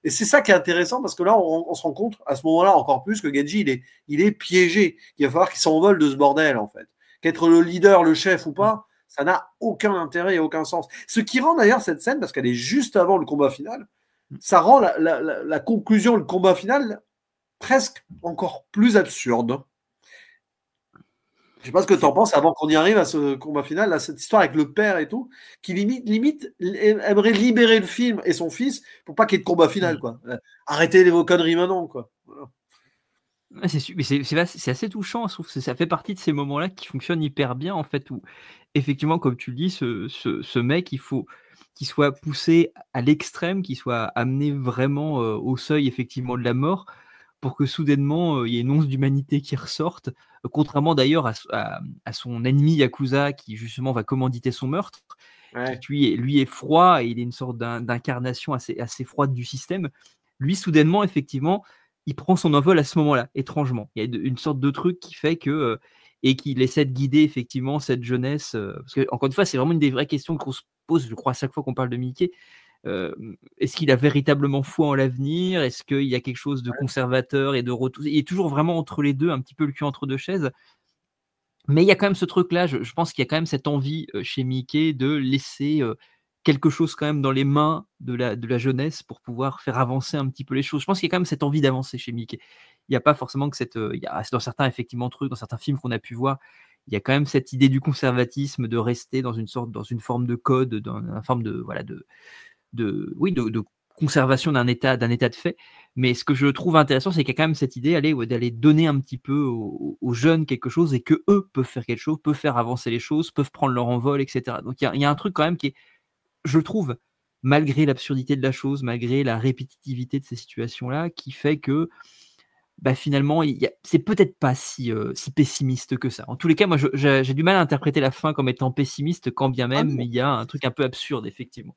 Et c'est ça qui est intéressant, parce que là, on se rend compte, à ce moment-là, encore plus, que Genji, il est piégé. Il va falloir qu'il s'envole de ce bordel, en fait. Qu'être le leader, le chef ou pas, ça n'a aucun intérêt et aucun sens. Ce qui rend d'ailleurs cette scène, parce qu'elle est juste avant le combat final, ça rend la conclusion, le combat final, presque encore plus absurde. Je sais pas ce que tu en penses avant qu'on y arrive à ce combat final, là, cette histoire avec le père et tout, qui limite aimerait libérer le film et son fils pour pas qu'il y ait de combat final, quoi. Arrêtez vos conneries maintenant, quoi. Voilà. C'est assez touchant, je trouve que ça fait partie de ces moments-là qui fonctionnent hyper bien, en fait, où effectivement, comme tu le dis, ce mec, il faut qu'il soit poussé à l'extrême, qu'il soit amené vraiment au seuil, effectivement, de la mort, pour que soudainement, il y ait une once d'humanité qui ressorte, contrairement d'ailleurs à son ennemi Yakuza qui justement va commanditer son meurtre, Ouais. qui lui est froid et il est une sorte d'incarnation assez froide du système. Lui, soudainement, effectivement, il prend son envol à ce moment-là, étrangement. Il y a une sorte de truc qui fait que et qu'il essaie de guider effectivement cette jeunesse. Parce que, encore une fois, c'est vraiment une des vraies questions qu'on se pose, je crois, à chaque fois qu'on parle de Mickey. Est-ce qu'il a véritablement foi en l'avenir? Est-ce qu'il y a quelque chose de conservateur et de retour? Il est toujours vraiment entre les deux, un petit peu le cul entre deux chaises. Mais il y a quand même ce truc-là, je pense qu'il y a quand même cette envie chez Mickey de laisser quelque chose quand même dans les mains de la jeunesse pour pouvoir faire avancer un petit peu les choses. Je pense qu'il y a quand même cette envie d'avancer chez Mickey. Il n'y a pas forcément que il y a, dans certains effectivement trucs, dans certains films qu'on a pu voir, il y a quand même cette idée du conservatisme, de rester dans une forme de code, dans une forme de conservation d'un état de fait. Mais ce que je trouve intéressant, c'est qu'il y a quand même cette idée d'aller donner un petit peu aux jeunes quelque chose et que eux peuvent faire quelque chose, peuvent faire avancer les choses, peuvent prendre leur envol, etc. Donc il y a un truc quand même qui est, je trouve, malgré l'absurdité de la chose, malgré la répétitivité de ces situations-là, qui fait que finalement, c'est peut-être pas si pessimiste que ça. En tous les cas, moi, j'ai du mal à interpréter la fin comme étant pessimiste, quand bien même il y a un truc un peu absurde, effectivement.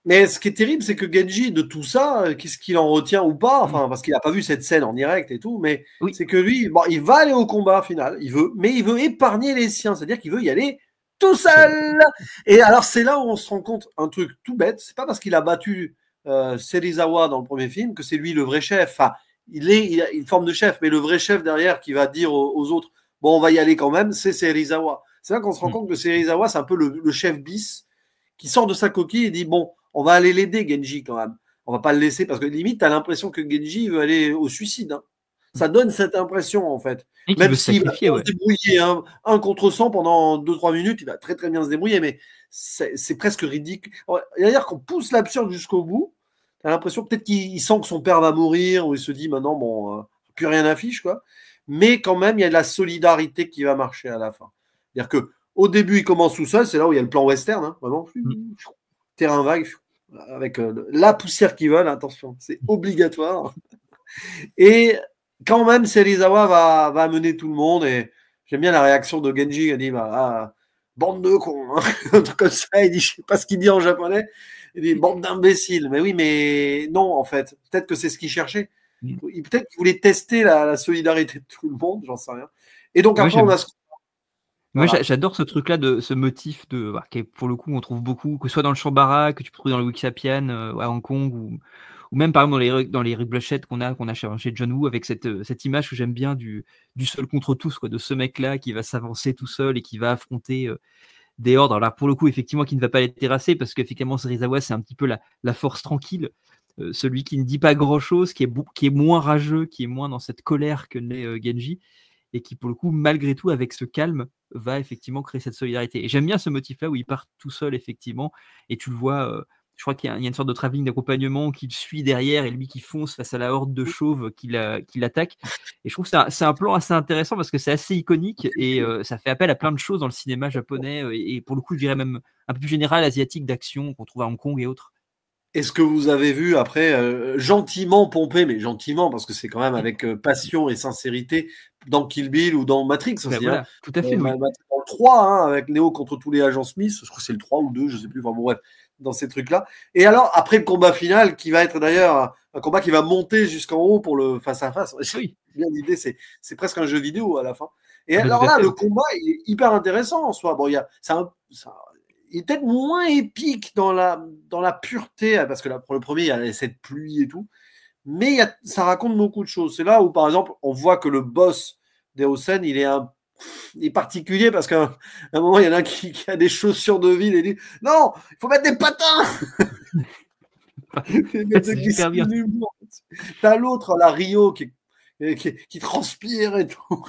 Mais ce qui est terrible, c'est que Genji, de tout ça, qu'est-ce qu'il en retient ou pas, enfin, parce qu'il n'a pas vu cette scène en direct et tout, mais oui, c'est que lui, bon, il va aller au combat final, mais il veut épargner les siens, c'est-à-dire qu'il veut y aller tout seul. Et alors, c'est là où on se rend compte un truc tout bête, c'est pas parce qu'il a battu Serizawa dans le premier film que c'est lui le vrai chef. Enfin, il a une forme de chef, mais le vrai chef derrière qui va dire aux autres, bon, on va y aller quand même, c'est Serizawa. C'est là qu'on se rend compte que Serizawa, c'est un peu le chef bis qui sort de sa coquille et dit, bon, on va aller l'aider, Genji, quand même. On va pas le laisser, parce que limite, tu as l'impression que Genji veut aller au suicide. Hein. Ça donne cette impression, en fait. Et même s'il va se débrouiller un contre 100 pendant 2-3 minutes, il va très très bien se débrouiller, mais c'est presque ridicule. D'ailleurs, qu'on pousse l'absurde jusqu'au bout, tu as l'impression peut-être qu'il sent que son père va mourir, ou il se dit, maintenant, bon, plus rien n'affiche, quoi. Mais quand même, il y a de la solidarité qui va marcher à la fin. C'est-à-dire que au début, il commence tout seul, c'est là où il y a le plan western, hein, vraiment. Terrain vague, avec la poussière qui vole, attention, c'est obligatoire. Et quand même, Serizawa va amener tout le monde, et j'aime bien la réaction de Genji, il dit, bande de cons, hein. Un truc comme ça, il dit, je sais pas ce qu'il dit en japonais, il dit, bande d'imbéciles. Mais oui, mais non, en fait, peut-être que c'est ce qu'il cherchait. Peut-être qu'il voulait tester la solidarité de tout le monde, j'en sais rien. Et donc après, on a ce... Moi, j'adore ce truc-là, ce motif qui est, pour le coup, on trouve beaucoup, que ce soit dans le Shambara, que tu peux trouver dans le Wikisapian à Hong Kong, ou même par exemple dans les Blushette qu'on a chez John Woo, avec cette image que j'aime bien du seul contre tous, quoi, de ce mec-là qui va s'avancer tout seul et qui va affronter des ordres. Alors pour le coup, effectivement, qui ne va pas les terrasser parce qu'effectivement, Serizawa, c'est un petit peu la force tranquille, celui qui ne dit pas grand-chose, qui est moins rageux, qui est moins dans cette colère que l'est Genji, et qui, pour le coup, malgré tout, avec ce calme, va effectivement créer cette solidarité. Et j'aime bien ce motif-là où il part tout seul, effectivement, et tu le vois, je crois qu'il y a une sorte de travelling d'accompagnement qui le suit derrière, et lui qui fonce face à la horde de chauves qui l'attaque. Et je trouve que c'est un plan assez intéressant parce que c'est assez iconique, et ça fait appel à plein de choses dans le cinéma japonais, et pour le coup, je dirais même un peu plus général, asiatique, d'action, qu'on trouve à Hong Kong et autres. Est-ce que vous avez vu après, gentiment pompé, mais gentiment, parce que c'est quand même avec passion et sincérité, dans Kill Bill ou dans Matrix Ben aussi, hein. voilà, tout à fait, oui. Dans le 3, hein, avec Neo contre tous les agents Smith, je crois que c'est le 3 ou 2, je sais plus, enfin bon bref, dans ces trucs-là. Et alors, après le combat final, qui va être d'ailleurs un combat qui va monter jusqu'en haut pour le face-à-face, Oui. bien l'idée, c'est presque un jeu vidéo à la fin. Et Ben, alors tout à là, fait. le combat, il est hyper intéressant en soi. Bon, il est peut-être moins épique dans la pureté, parce que là, pour le premier, il y a cette pluie et tout, mais ça raconte beaucoup de choses. C'est là où, par exemple, on voit que le boss d'Eosen, il est particulier, parce qu'à un moment, il y en a un qui a des chaussures de ville et dit « Non, il faut mettre des patins !» C'est super bien. T'as l'autre, la Rio, qui transpire et tout.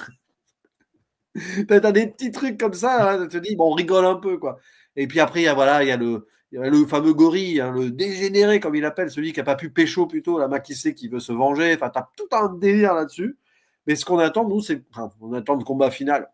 T'as des petits trucs comme ça, hein, tu te dis, bon, on rigole un peu, quoi. Et puis après, il y a le fameux gorille, hein, le dégénéré, comme il appelle, celui qui n'a pas pu pécho plutôt, la Makisé qui veut se venger. Enfin, t'as tout un délire là-dessus. Mais ce qu'on attend, nous, on attend le combat final.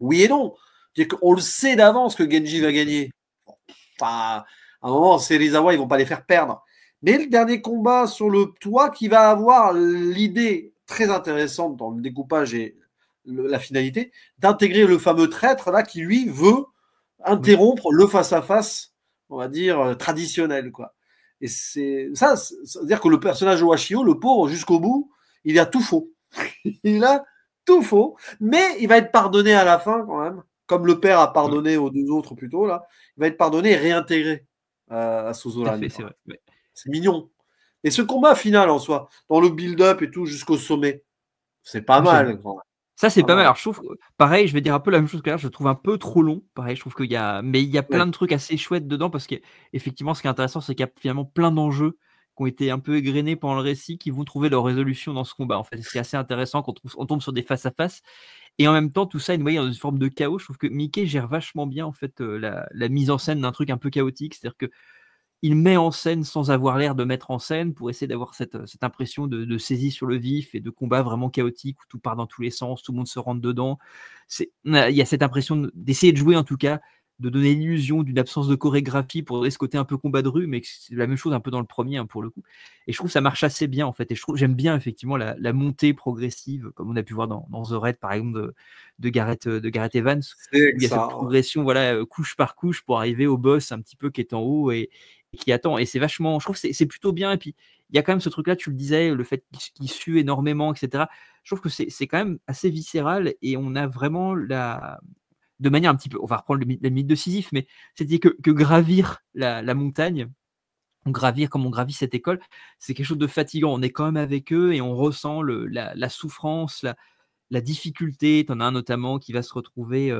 Oui et non. C'est-à-dire qu'on le sait d'avance que Genji va gagner. Enfin, à un moment, Serizawa, ils vont pas les faire perdre. Mais le dernier combat sur le toit qui va avoir l'idée très intéressante dans le découpage et la finalité, d'intégrer le fameux traître là qui lui veut interrompre le face-à-face, on va dire, traditionnel, quoi. Et c'est-à-dire que le personnage de Washio, le pauvre, jusqu'au bout, il a tout faux. Il a tout faux, mais il va être pardonné à la fin quand même, comme le père a pardonné aux deux autres plutôt, là. Il va être pardonné et réintégré à Suzuran. C'est vrai. Ouais. C'est mignon. Et ce combat final en soi, dans le build-up et tout jusqu'au sommet, c'est pas mal. Ça, c'est pas mal. Alors, je trouve, pareil, je vais dire un peu la même chose que là, je le trouve un peu trop long. Pareil, je trouve qu'il y a, mais il y a plein de trucs assez chouettes dedans parce qu'effectivement, ce qui est intéressant, c'est qu'il y a finalement plein d'enjeux qui ont été un peu égrenés pendant le récit qui vont trouver leur résolution dans ce combat. En fait, ce qui est assez intéressant quand on tombe sur des face-à-face. Et en même temps, tout ça est noyé dans une forme de chaos. Je trouve que Mickey gère vachement bien en fait la mise en scène d'un truc un peu chaotique. C'est-à-dire que il met en scène sans avoir l'air de mettre en scène pour essayer d'avoir cette impression de saisie sur le vif et de combat vraiment chaotique où tout part dans tous les sens, tout le monde se rentre dedans. Il y a cette impression d'essayer de jouer en tout cas, de donner l'illusion d'une absence de chorégraphie pour donner ce côté un peu combat de rue, mais c'est la même chose un peu dans le premier hein, pour le coup. Et je trouve que ça marche assez bien en fait. Et j'aime bien effectivement la montée progressive, comme on a pu voir dans The Raid par exemple de Gareth Evans, où il y a cette progression voilà, couche par couche pour arriver au boss un petit peu qui est en haut et qui attend. Et c'est vachement, je trouve que c'est plutôt bien. Et puis, il y a quand même ce truc-là, tu le disais, le fait qu'il sue énormément, etc. Je trouve que c'est quand même assez viscéral et on a vraiment de manière un petit peu, on va reprendre la mythe de Sisyphe, mais c'est-à-dire que gravir la montagne, comme on gravit cette école, c'est quelque chose de fatigant. On est quand même avec eux et on ressent la souffrance, la difficulté. Tu en as un notamment qui va se retrouver.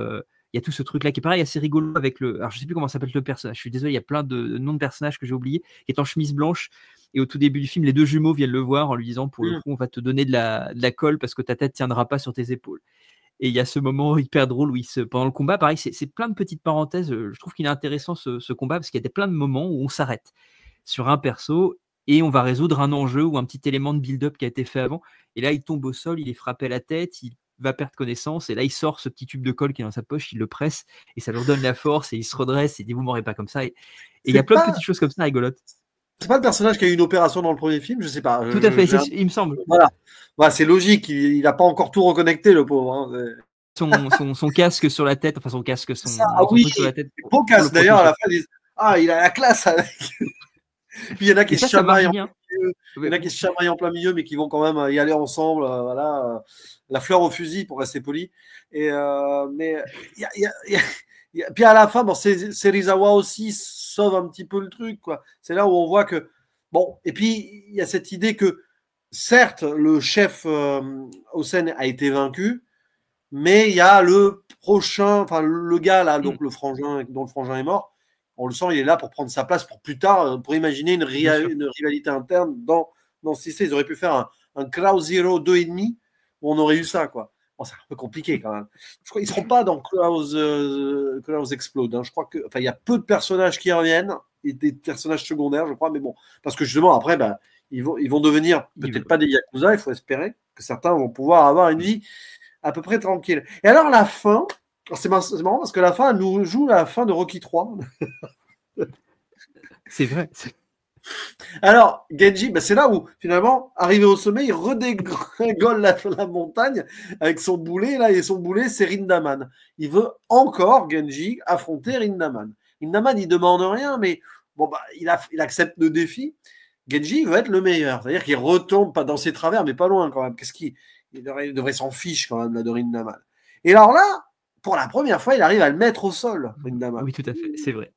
Il y a tout ce truc-là qui est pareil, assez rigolo avec le. Alors, je sais plus comment s'appelle le personnage. Je suis désolé, il y a plein de noms de personnages que j'ai oubliés, qui est en chemise blanche. Et au tout début du film, les deux jumeaux viennent le voir en lui disant pour le coup, on va te donner de la colle parce que ta tête tiendra pas sur tes épaules. Et il y a ce moment hyper drôle où pendant le combat, pareil, c'est plein de petites parenthèses. Je trouve qu'il est intéressant ce combat parce qu'il y a plein de moments où on s'arrête sur un perso et on va résoudre un enjeu ou un petit élément de build-up qui a été fait avant. Et là, il tombe au sol, il est frappé à la tête, il va perdre connaissance, et là, il sort ce petit tube de colle qui est dans sa poche, il le presse, et ça lui redonne la force, et il se redresse, et il dit, vous m'aurez pas comme ça. Et il y a plein de petites choses comme ça rigolotes. C'est pas le personnage qui a eu une opération dans le premier film, je sais pas. Tout à fait, il me semble. Voilà, c'est logique, il n'a pas encore tout reconnecté, le pauvre. Hein. Son casque sur la tête, enfin son casque, son oui, truc sur la tête. Beau casque, d'ailleurs, à la fin, ils disent, il a la classe avec. Puis il y en a qui se chamaillent en plein milieu, mais qui vont quand même y aller ensemble. Voilà, la fleur au fusil pour rester poli. Et mais puis à la fin, bon, Serizawa aussi sauve un petit peu le truc, quoi. C'est là où on voit que bon. Et puis il y a cette idée que certes le chef Osen a été vaincu, mais il y a le prochain, enfin le gars là, donc le frangin, dont le frangin est mort, on le sent, il est là pour prendre sa place pour plus tard, pour imaginer une rivalité interne dans ce lycée. Ils auraient pu faire un Cloud Zero 2,5 où on aurait eu ça, quoi. Bon, c'est un peu compliqué quand même. Je crois qu'ils ne seront pas dans Cloud Explode. Hein. Je crois que, enfin, il y a peu de personnages qui reviennent, et des personnages secondaires, je crois, mais bon, parce que justement après, ben, ils vont devenir peut-être pas des Yakuza, il faut espérer que certains vont pouvoir avoir une vie à peu près tranquille. Et alors la fin, c'est marrant parce que la fin, elle nous joue la fin de Rocky 3. C'est vrai. Alors, Genji, ben c'est là où, finalement, arrivé au sommet, il redégringole la montagne avec son boulet, là, et son boulet, c'est Rindaman. Il veut encore, Genji, affronter Rindaman. Rindaman, il demande rien, mais bon, bah, il accepte le défi. Genji, il veut être le meilleur. C'est-à-dire qu'il retombe pas dans ses travers, mais pas loin quand même. Il devrait s'en fiche quand même, là, de Rindaman. Et alors là, pour la première fois, il arrive à le mettre au sol, Rindaman. Oui, tout à fait, c'est vrai.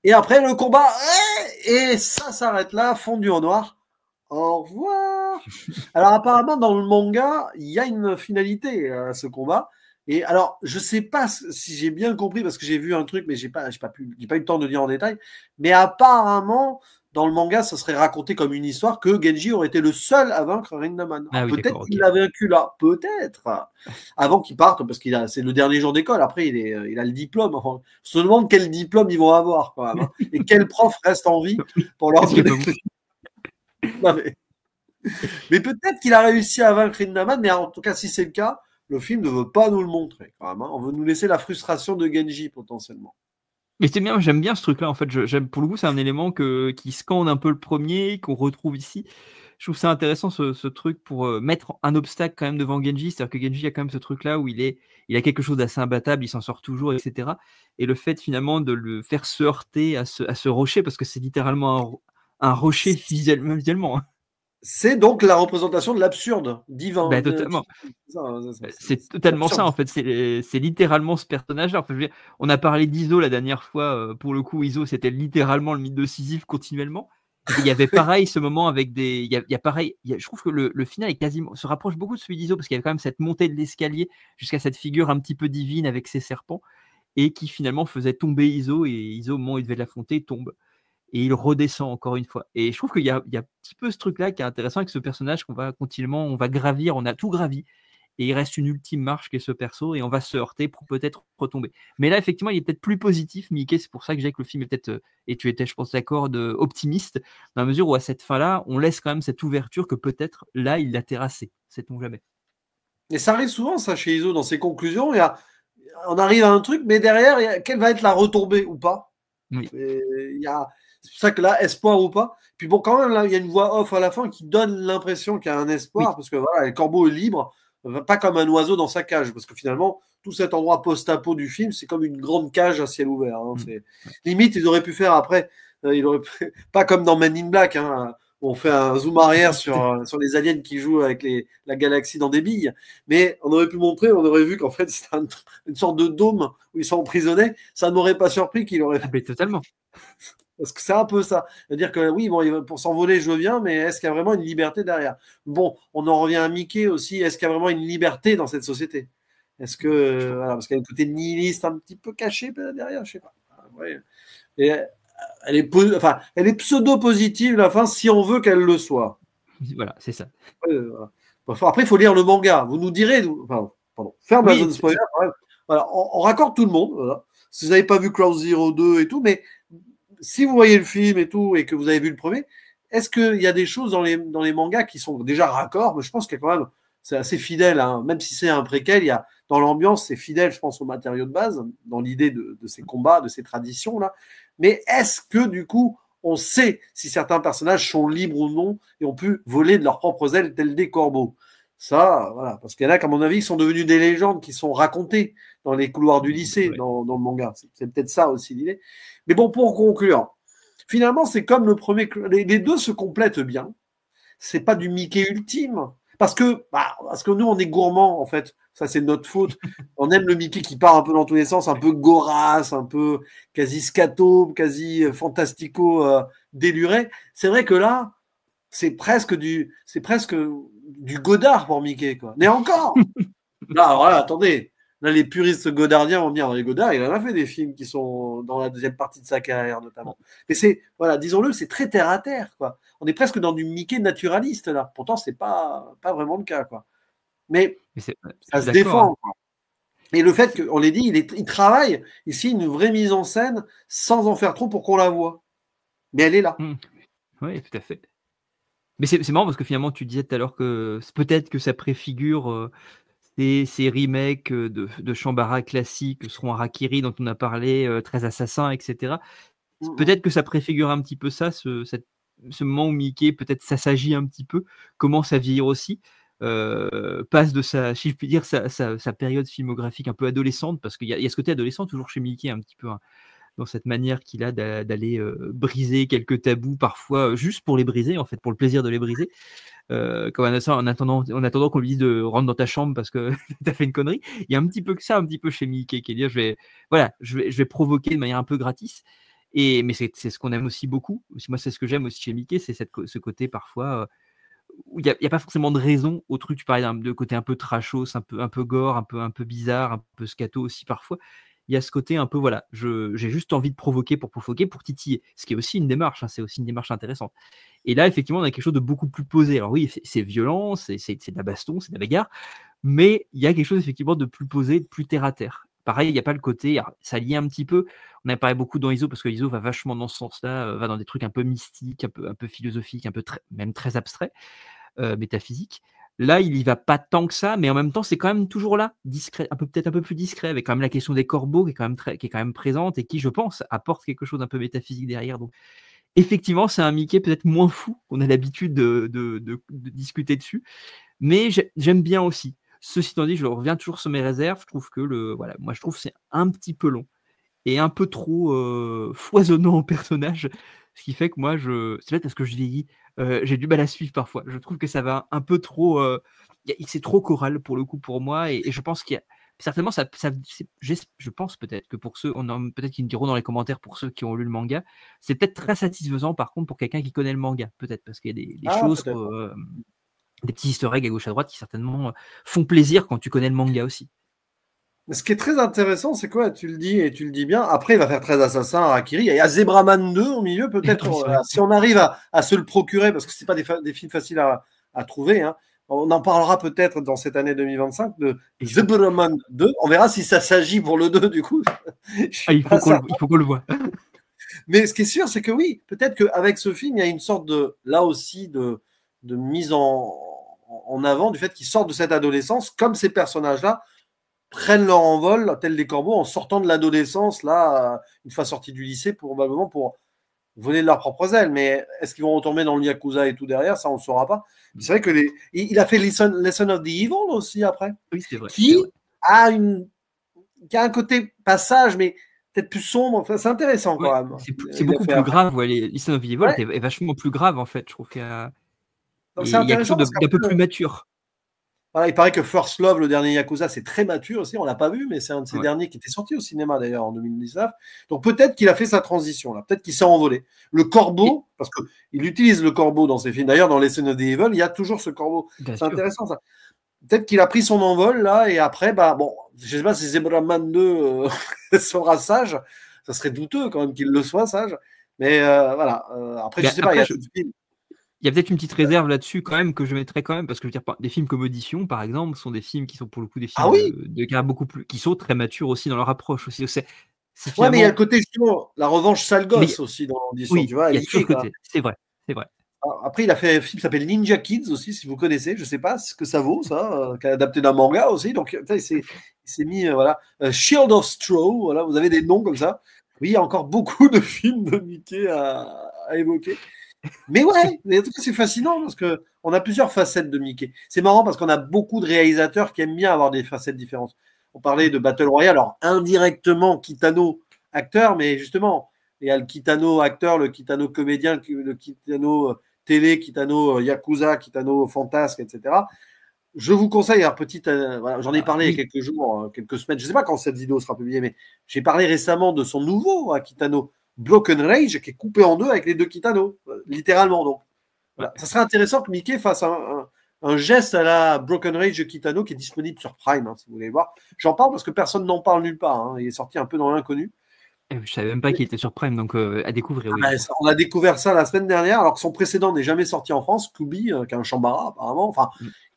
Et après, le combat, et ça s'arrête là, fondu en noir. Au revoir. Alors, apparemment, dans le manga, il y a une finalité à ce combat. Et alors, je sais pas si j'ai bien compris, parce que j'ai vu un truc, mais j'ai pas eu le temps de lire en détail. Mais apparemment, dans le manga, ça serait raconté comme une histoire que Genji aurait été le seul à vaincre Rindaman. Ah oui, peut-être qu'il l'a vaincu là, peut-être, avant qu'il parte, parce c'est le dernier jour d'école. Après, il a le diplôme. On se demande quel diplôme ils vont avoir quand même, hein, et quel prof reste en vie pour leur donner. Non, mais peut-être qu'il a réussi à vaincre Rindaman, mais en tout cas, si c'est le cas, le film ne veut pas nous le montrer quand même. Hein. On veut nous laisser la frustration de Genji potentiellement. Mais c'est bien, j'aime bien ce truc-là. En fait, j'aime, pour le coup, c'est un élément qui scande un peu le premier, qu'on retrouve ici. Je trouve ça intéressant ce truc pour mettre un obstacle quand même devant Genji. C'est-à-dire que Genji a quand même ce truc-là où il a quelque chose d'assez imbattable, il s'en sort toujours, etc. Et le fait finalement de le faire se heurter à ce rocher, parce que c'est littéralement un rocher visuellement. Hein. C'est donc la représentation de l'absurde divin. Bah, totalement. C'est totalement ça, en fait. C'est littéralement ce personnage-là. En fait, on a parlé d'Iso la dernière fois. Pour le coup, Iso, c'était littéralement le mythe de Sisyphe continuellement. Et il y avait pareil ce moment avec des. Il y a pareil. Je trouve que le final est quasiment se rapproche beaucoup de celui d'Iso parce qu'il y a quand même cette montée de l'escalier jusqu'à cette figure un petit peu divine avec ses serpents et qui finalement faisait tomber Iso. Et Iso, au moment où il devait l'affronter, tombe. Et il redescend encore une fois. Et je trouve qu'il y a un petit peu ce truc-là qui est intéressant avec ce personnage qu'on va continuellement, on va gravir, on a tout gravi, et il reste une ultime marche qui est ce perso, et on va se heurter pour peut-être retomber. Mais là, effectivement, il est peut-être plus positif, Mickey, c'est pour ça que j'ai que le film est peut-être, et tu étais, je pense, d'accord, optimiste, dans la mesure où à cette fin-là, on laisse quand même cette ouverture que peut-être là, il l'a terrassé, sait-on jamais. Et ça arrive souvent, ça, chez Iso, dans ses conclusions, on arrive à un truc, mais derrière, quelle va être la retombée ou pas? Oui. C'est pour ça que là, espoir ou pas. Puis bon, quand même, là, il y a une voix off à la fin qui donne l'impression qu'il y a un espoir, oui. Parce que voilà, le corbeau est libre, pas comme un oiseau dans sa cage, parce que finalement, tout cet endroit post-apo du film, c'est comme une grande cage à ciel ouvert. Hein. Limite, ils auraient pu faire après, pas comme dans Men in Black, hein, où on fait un zoom arrière sur les aliens qui jouent avec la galaxie dans des billes, mais on aurait pu montrer, on aurait vu qu'en fait, c'était une sorte de dôme où ils sont emprisonnés. Ça ne m'aurait pas surpris qu'il aurait. Mais totalement. Parce que c'est un peu ça. C'est-à-dire que oui, bon, pour s'envoler, je veux bien, mais est-ce qu'il y a vraiment une liberté derrière? Bon, on en revient à Mickey aussi. Est-ce qu'il y a vraiment une liberté dans cette société? Est-ce que, voilà, parce qu'il y a un côté nihiliste un petit peu caché derrière, je sais pas. Ouais. Et elle est pseudo-positive, la fin, si on veut qu'elle le soit. Voilà, c'est ça. Voilà. Après, il faut lire le manga. Vous nous direz, ferme la zone spoiler. Voilà, on raccorde tout le monde. Voilà. Si vous n'avez pas vu Cloud Zero 2 et tout, mais si vous voyez le film et tout, et que vous avez vu le premier, est-ce qu'il y a des choses dans les mangas qui sont déjà raccords? Mais je pense qu'il y a quand même, c'est assez fidèle, hein. Même si c'est un préquel, il y a, dans l'ambiance, c'est fidèle, je pense, au matériau de base, dans l'idée de ces combats, de ces traditions-là. Mais est-ce que, du coup, on sait si certains personnages sont libres ou non et ont pu voler de leurs propres ailes tels des corbeaux? Ça, voilà, parce qu'il y en a qu'à mon avis, qui sont devenus des légendes qui sont racontées dans les couloirs du lycée, ouais. dans le manga. C'est peut-être ça aussi l'idée. Mais bon, pour conclure, finalement, c'est comme le premier. Les deux se complètent bien. C'est pas du Mickey ultime. Parce que nous, on est gourmands, en fait. Ça, c'est notre faute. On aime le Mickey qui part un peu dans tous les sens, un peu gorasse, un peu quasi scato, quasi fantastico déluré. C'est vrai que là, c'est presque du Godard pour Mickey, quoi. Mais encore. Là, voilà, attendez. Là, les puristes godardiens vont dire, Godard, il en a fait des films qui sont dans la deuxième partie de sa carrière, notamment. Mais c'est, voilà, disons-le, c'est très terre à terre, quoi. On est presque dans du Mickey naturaliste, là. Pourtant, c'est pas vraiment le cas, quoi. Mais ça se défend, quoi. Et le fait qu'on l'ait dit, il travaille ici une vraie mise en scène sans en faire trop pour qu'on la voit. Mais elle est là. Oui, tout à fait. Mais c'est marrant parce que finalement, tu disais tout à l'heure que peut-être que ça préfigure ces remakes de Shambhala classiques, seront Harakiri dont on a parlé, 13 Assassins, etc. Peut-être que ça préfigure un petit peu ça, ce moment où Mickey peut-être s'assagit un petit peu, commence à vieillir aussi, passe de si je puis dire, sa période filmographique un peu adolescente, parce qu'il y a ce côté adolescent toujours chez Mickey un petit peu, hein, dans cette manière qu'il a d'aller briser quelques tabous parfois, juste pour les briser, en fait, pour le plaisir de les briser. Comme en attendant qu'on lui dise de rentrer dans ta chambre parce que tu as fait une connerie. Il y a un petit peu que ça, un petit peu chez Mickey, qui est dire je vais provoquer de manière un peu gratis. Mais c'est ce qu'on aime aussi beaucoup. Moi, c'est ce que j'aime aussi chez Mickey, c'est ce côté parfois où il n'y a pas forcément de raison au truc. Tu parlais de côté un peu trashos, un peu gore, un peu bizarre, un peu scato aussi parfois. Il y a ce côté un peu, voilà, j'ai juste envie de provoquer, pour titiller. Ce qui est aussi une démarche, hein, c'est aussi une démarche intéressante. Et là, effectivement, on a quelque chose de beaucoup plus posé. Alors oui, c'est violent, c'est de la baston, c'est de la bagarre, mais il y a quelque chose effectivement de plus posé, de plus terre à terre. Pareil, il n'y a pas le côté, ça lie un petit peu. On a parlé beaucoup dans ISO parce que ISO va vachement dans ce sens-là, va dans des trucs un peu mystiques, un peu philosophiques, même très abstraits, métaphysiques. Là, il y va pas tant que ça, mais en même temps, c'est quand même toujours là, discret, peut-être un peu plus discret, avec quand même la question des corbeaux qui est quand même présente et qui, je pense, apporte quelque chose d'un peu métaphysique derrière. Donc, effectivement, c'est un Mickey peut-être moins fou qu'on a l'habitude de discuter dessus, mais j'aime bien aussi. Ceci étant dit, je reviens toujours sur mes réserves. Je trouve que moi, je trouve que c'est un petit peu long et un peu trop foisonnant en personnage, ce qui fait que moi, c'est peut-être parce que je vieillis, j'ai du mal à suivre parfois. Je trouve que ça va un peu trop, c'est trop choral pour le coup pour moi, et je pense qu'il y a certainement je pense peut-être que pour ceux, peut-être qu'ils me diront dans les commentaires pour ceux qui ont lu le manga, c'est peut-être très satisfaisant par contre pour quelqu'un qui connaît le manga, peut-être parce qu'il y a des choses, des petits easter eggs à gauche à droite qui certainement font plaisir quand tu connais le manga aussi. Ce qui est très intéressant, c'est quoi? Tu le dis et tu le dis bien. Après, il va faire 13 Assassins, Harakiri. Il y a Zebraman 2 au milieu, peut-être. Si on arrive à se le procurer, parce que ce n'est pas des films faciles à trouver, hein. On en parlera peut-être dans cette année 2025 de Zebraman 2. On verra si ça s'agit pour le 2, du coup. Il faut qu'on le voit. Mais ce qui est sûr, c'est que oui, peut-être qu'avec ce film, il y a une sorte là aussi, de mise en avant du fait qu'ils sortent de cette adolescence, comme ces personnages-là prennent leur envol, tels des corbeaux, en sortant de l'adolescence, là, une fois sortis du lycée, probablement pour voler de leurs propres ailes. Mais est-ce qu'ils vont retomber dans le Yakuza et tout derrière? Ça, on ne le saura pas. C'est vrai que il a fait Lesson of the Evil aussi après. Oui, c'est vrai. Qui a un côté passage, mais peut-être plus sombre. Enfin, c'est intéressant quand même. C'est beaucoup plus grave. Lesson of the Evil est vachement plus grave en fait. Je trouve qu'il y a quelque chose d'un peu plus mature. Voilà, il paraît que First Love, le dernier Yakuza, c'est très mature aussi. On l'a pas vu, mais c'est un de ces derniers qui était sorti au cinéma d'ailleurs en 2019. Donc peut-être qu'il a fait sa transition là. Peut-être qu'il s'est envolé. Le corbeau, parce qu'il utilise le corbeau dans ses films. D'ailleurs, dans Lesson of the Evil, il y a toujours ce corbeau. C'est intéressant ça. Peut-être qu'il a pris son envol là et après, je sais pas si Zebraman 2 sera sage. Ça serait douteux quand même qu'il le soit sage. Mais voilà. Après, je sais pas. Il y a peut-être une petite réserve là-dessus quand même que je mettrais quand même, parce que je veux dire, des films comme Audition, par exemple, sont des films qui sont pour le coup des films de carrière beaucoup plus, qui sont très matures aussi dans leur approche aussi. Ouais, mais il y a le côté justement, la revanche sale gosse aussi dans Audition. Oui, tu vois, il y a toujours ce côté. C'est vrai. Après, il a fait un film qui s'appelle Ninja Kids aussi, si vous connaissez. Je ne sais pas ce que ça vaut, ça, qui est adapté d'un manga aussi. Donc, il s'est mis, voilà. Shield of Straw, voilà, vous avez des noms comme ça. Oui, il y a encore beaucoup de films de Mickey à évoquer. Mais ouais, en tout cas, c'est fascinant parce qu'on a plusieurs facettes de Mickey. C'est marrant parce qu'on a beaucoup de réalisateurs qui aiment bien avoir des facettes différentes. On parlait de Battle Royale, alors indirectement Kitano acteur, mais justement, il y a le Kitano acteur, le Kitano comédien, le Kitano télé, Kitano Yakuza, Kitano fantasque, etc. Je vous conseille, voilà, j'en ai parlé il y a quelques jours, quelques semaines, je ne sais pas quand cette vidéo sera publiée, mais j'ai parlé récemment de son nouveau Kitano, Broken Rage, qui est coupé en deux avec les deux Kitano, littéralement. Donc, voilà. Ça serait intéressant que Mickey fasse un un geste à la Broken Rage de Kitano qui est disponible sur Prime, hein, si vous voulez voir. J'en parle parce que personne n'en parle nulle part. Hein. Il est sorti un peu dans l'inconnu. Je savais même pas qu'il était sur Prime, donc à découvrir. Oui. On a découvert ça la semaine dernière, alors que son précédent n'est jamais sorti en France, Kubi, qui est un Shambara apparemment. Enfin,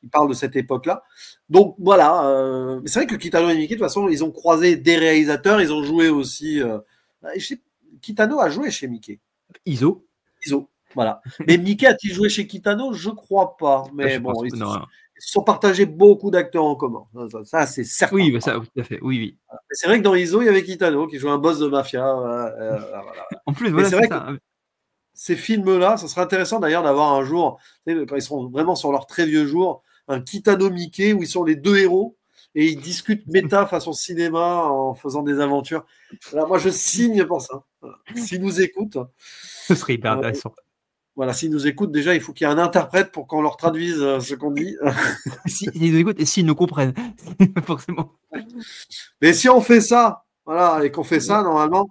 il parle de cette époque-là. Donc voilà. Mais c'est vrai que Kitano et Miike, de toute façon, ils ont croisé des réalisateurs, ils ont joué aussi. Kitano a joué chez Miike. Iso, voilà. Mais Miike a-t-il joué chez Kitano? Je crois pas. Mais bon, ils se sont partagés beaucoup d'acteurs en commun. Ça c'est certain. Oui, bah ça, tout à fait. Oui. C'est vrai que dans Iso, il y avait Kitano qui jouait un boss de mafia. Voilà. En plus, voilà, c'est ça. Ces films-là, ça serait intéressant d'ailleurs d'avoir un jour, quand ils seront vraiment sur leur très vieux jour, un Kitano Miike où ils sont les deux héros et ils discutent méta façon cinéma en faisant des aventures. Là, moi, je signe pour ça. Voilà. S'ils nous écoutent. Ce serait hyper intéressant. Voilà, s'ils nous écoutent, déjà, il faut qu'il y ait un interprète pour qu'on leur traduise ce qu'on dit. S'ils nous écoutent et s'ils nous comprennent, forcément. Mais si on fait ça, voilà, et qu'on fait ça, normalement,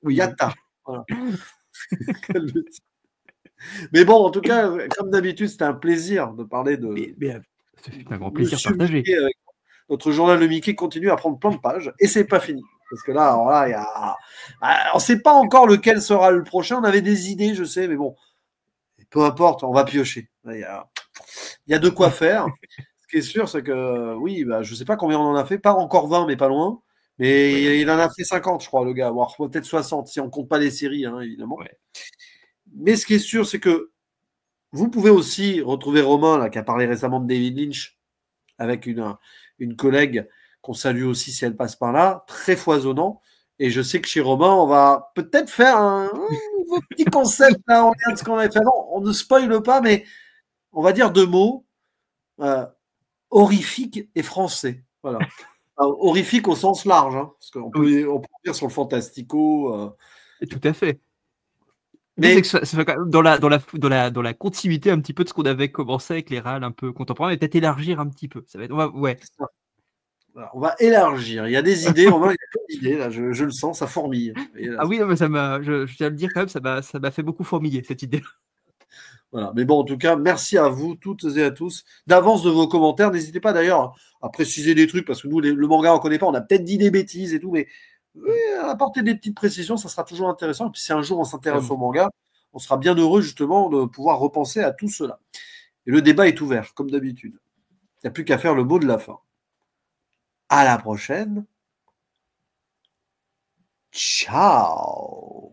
yata. Voilà. Mais bon, en tout cas, comme d'habitude, c'était un plaisir de parler de. C'est un grand plaisir partagé. Notre journal de Miike continue à prendre plein de pages et c'est pas fini. Parce que là, alors là, on ne sait pas encore lequel sera le prochain. On avait des idées, je sais, mais bon, peu importe, on va piocher. Il y a de quoi faire. Ce qui est sûr, c'est que oui, je ne sais pas combien on en a fait, pas encore 20, mais pas loin. Mais il en a fait 50, je crois, le gars, voire peut-être 60, si on ne compte pas les séries, hein, évidemment. Ouais. Mais ce qui est sûr, c'est que vous pouvez aussi retrouver Romain, là, qui a parlé récemment de David Lynch, avec une collègue qu'on salue aussi si elle passe par là, très foisonnant. Et je sais que chez Romain, on va peut-être faire un nouveau petit concept. Là, on regarde ce qu'on avait fait avant. On ne spoile pas, mais on va dire 2 mots. Horrifique et français. Voilà. Horrifique au sens large, hein, parce qu'on peut dire sur le fantastico. Tout à fait. Mais ça fait quand même dans la continuité un petit peu de ce qu'on avait commencé avec les râles un peu contemporains, mais peut-être élargir un petit peu. Ça va être, Voilà, on va élargir. Il y a des idées, Romain, il y a plein d'idées, là, je le sens, ça fourmille. Ah oui, mais je tiens à le dire quand même, ça m'a fait beaucoup fourmiller cette idée. Voilà. Mais bon, en tout cas, merci à vous toutes et à tous d'avance de vos commentaires. N'hésitez pas d'ailleurs à préciser des trucs parce que nous, le manga, on ne connaît pas. On a peut-être dit des bêtises et tout, mais apporter des petites précisions, ça sera toujours intéressant. Et puis si un jour on s'intéresse au manga, on sera bien heureux justement de pouvoir repenser à tout cela. Et le débat est ouvert, comme d'habitude. Il n'y a plus qu'à faire le mot de la fin. À la prochaine. Ciao.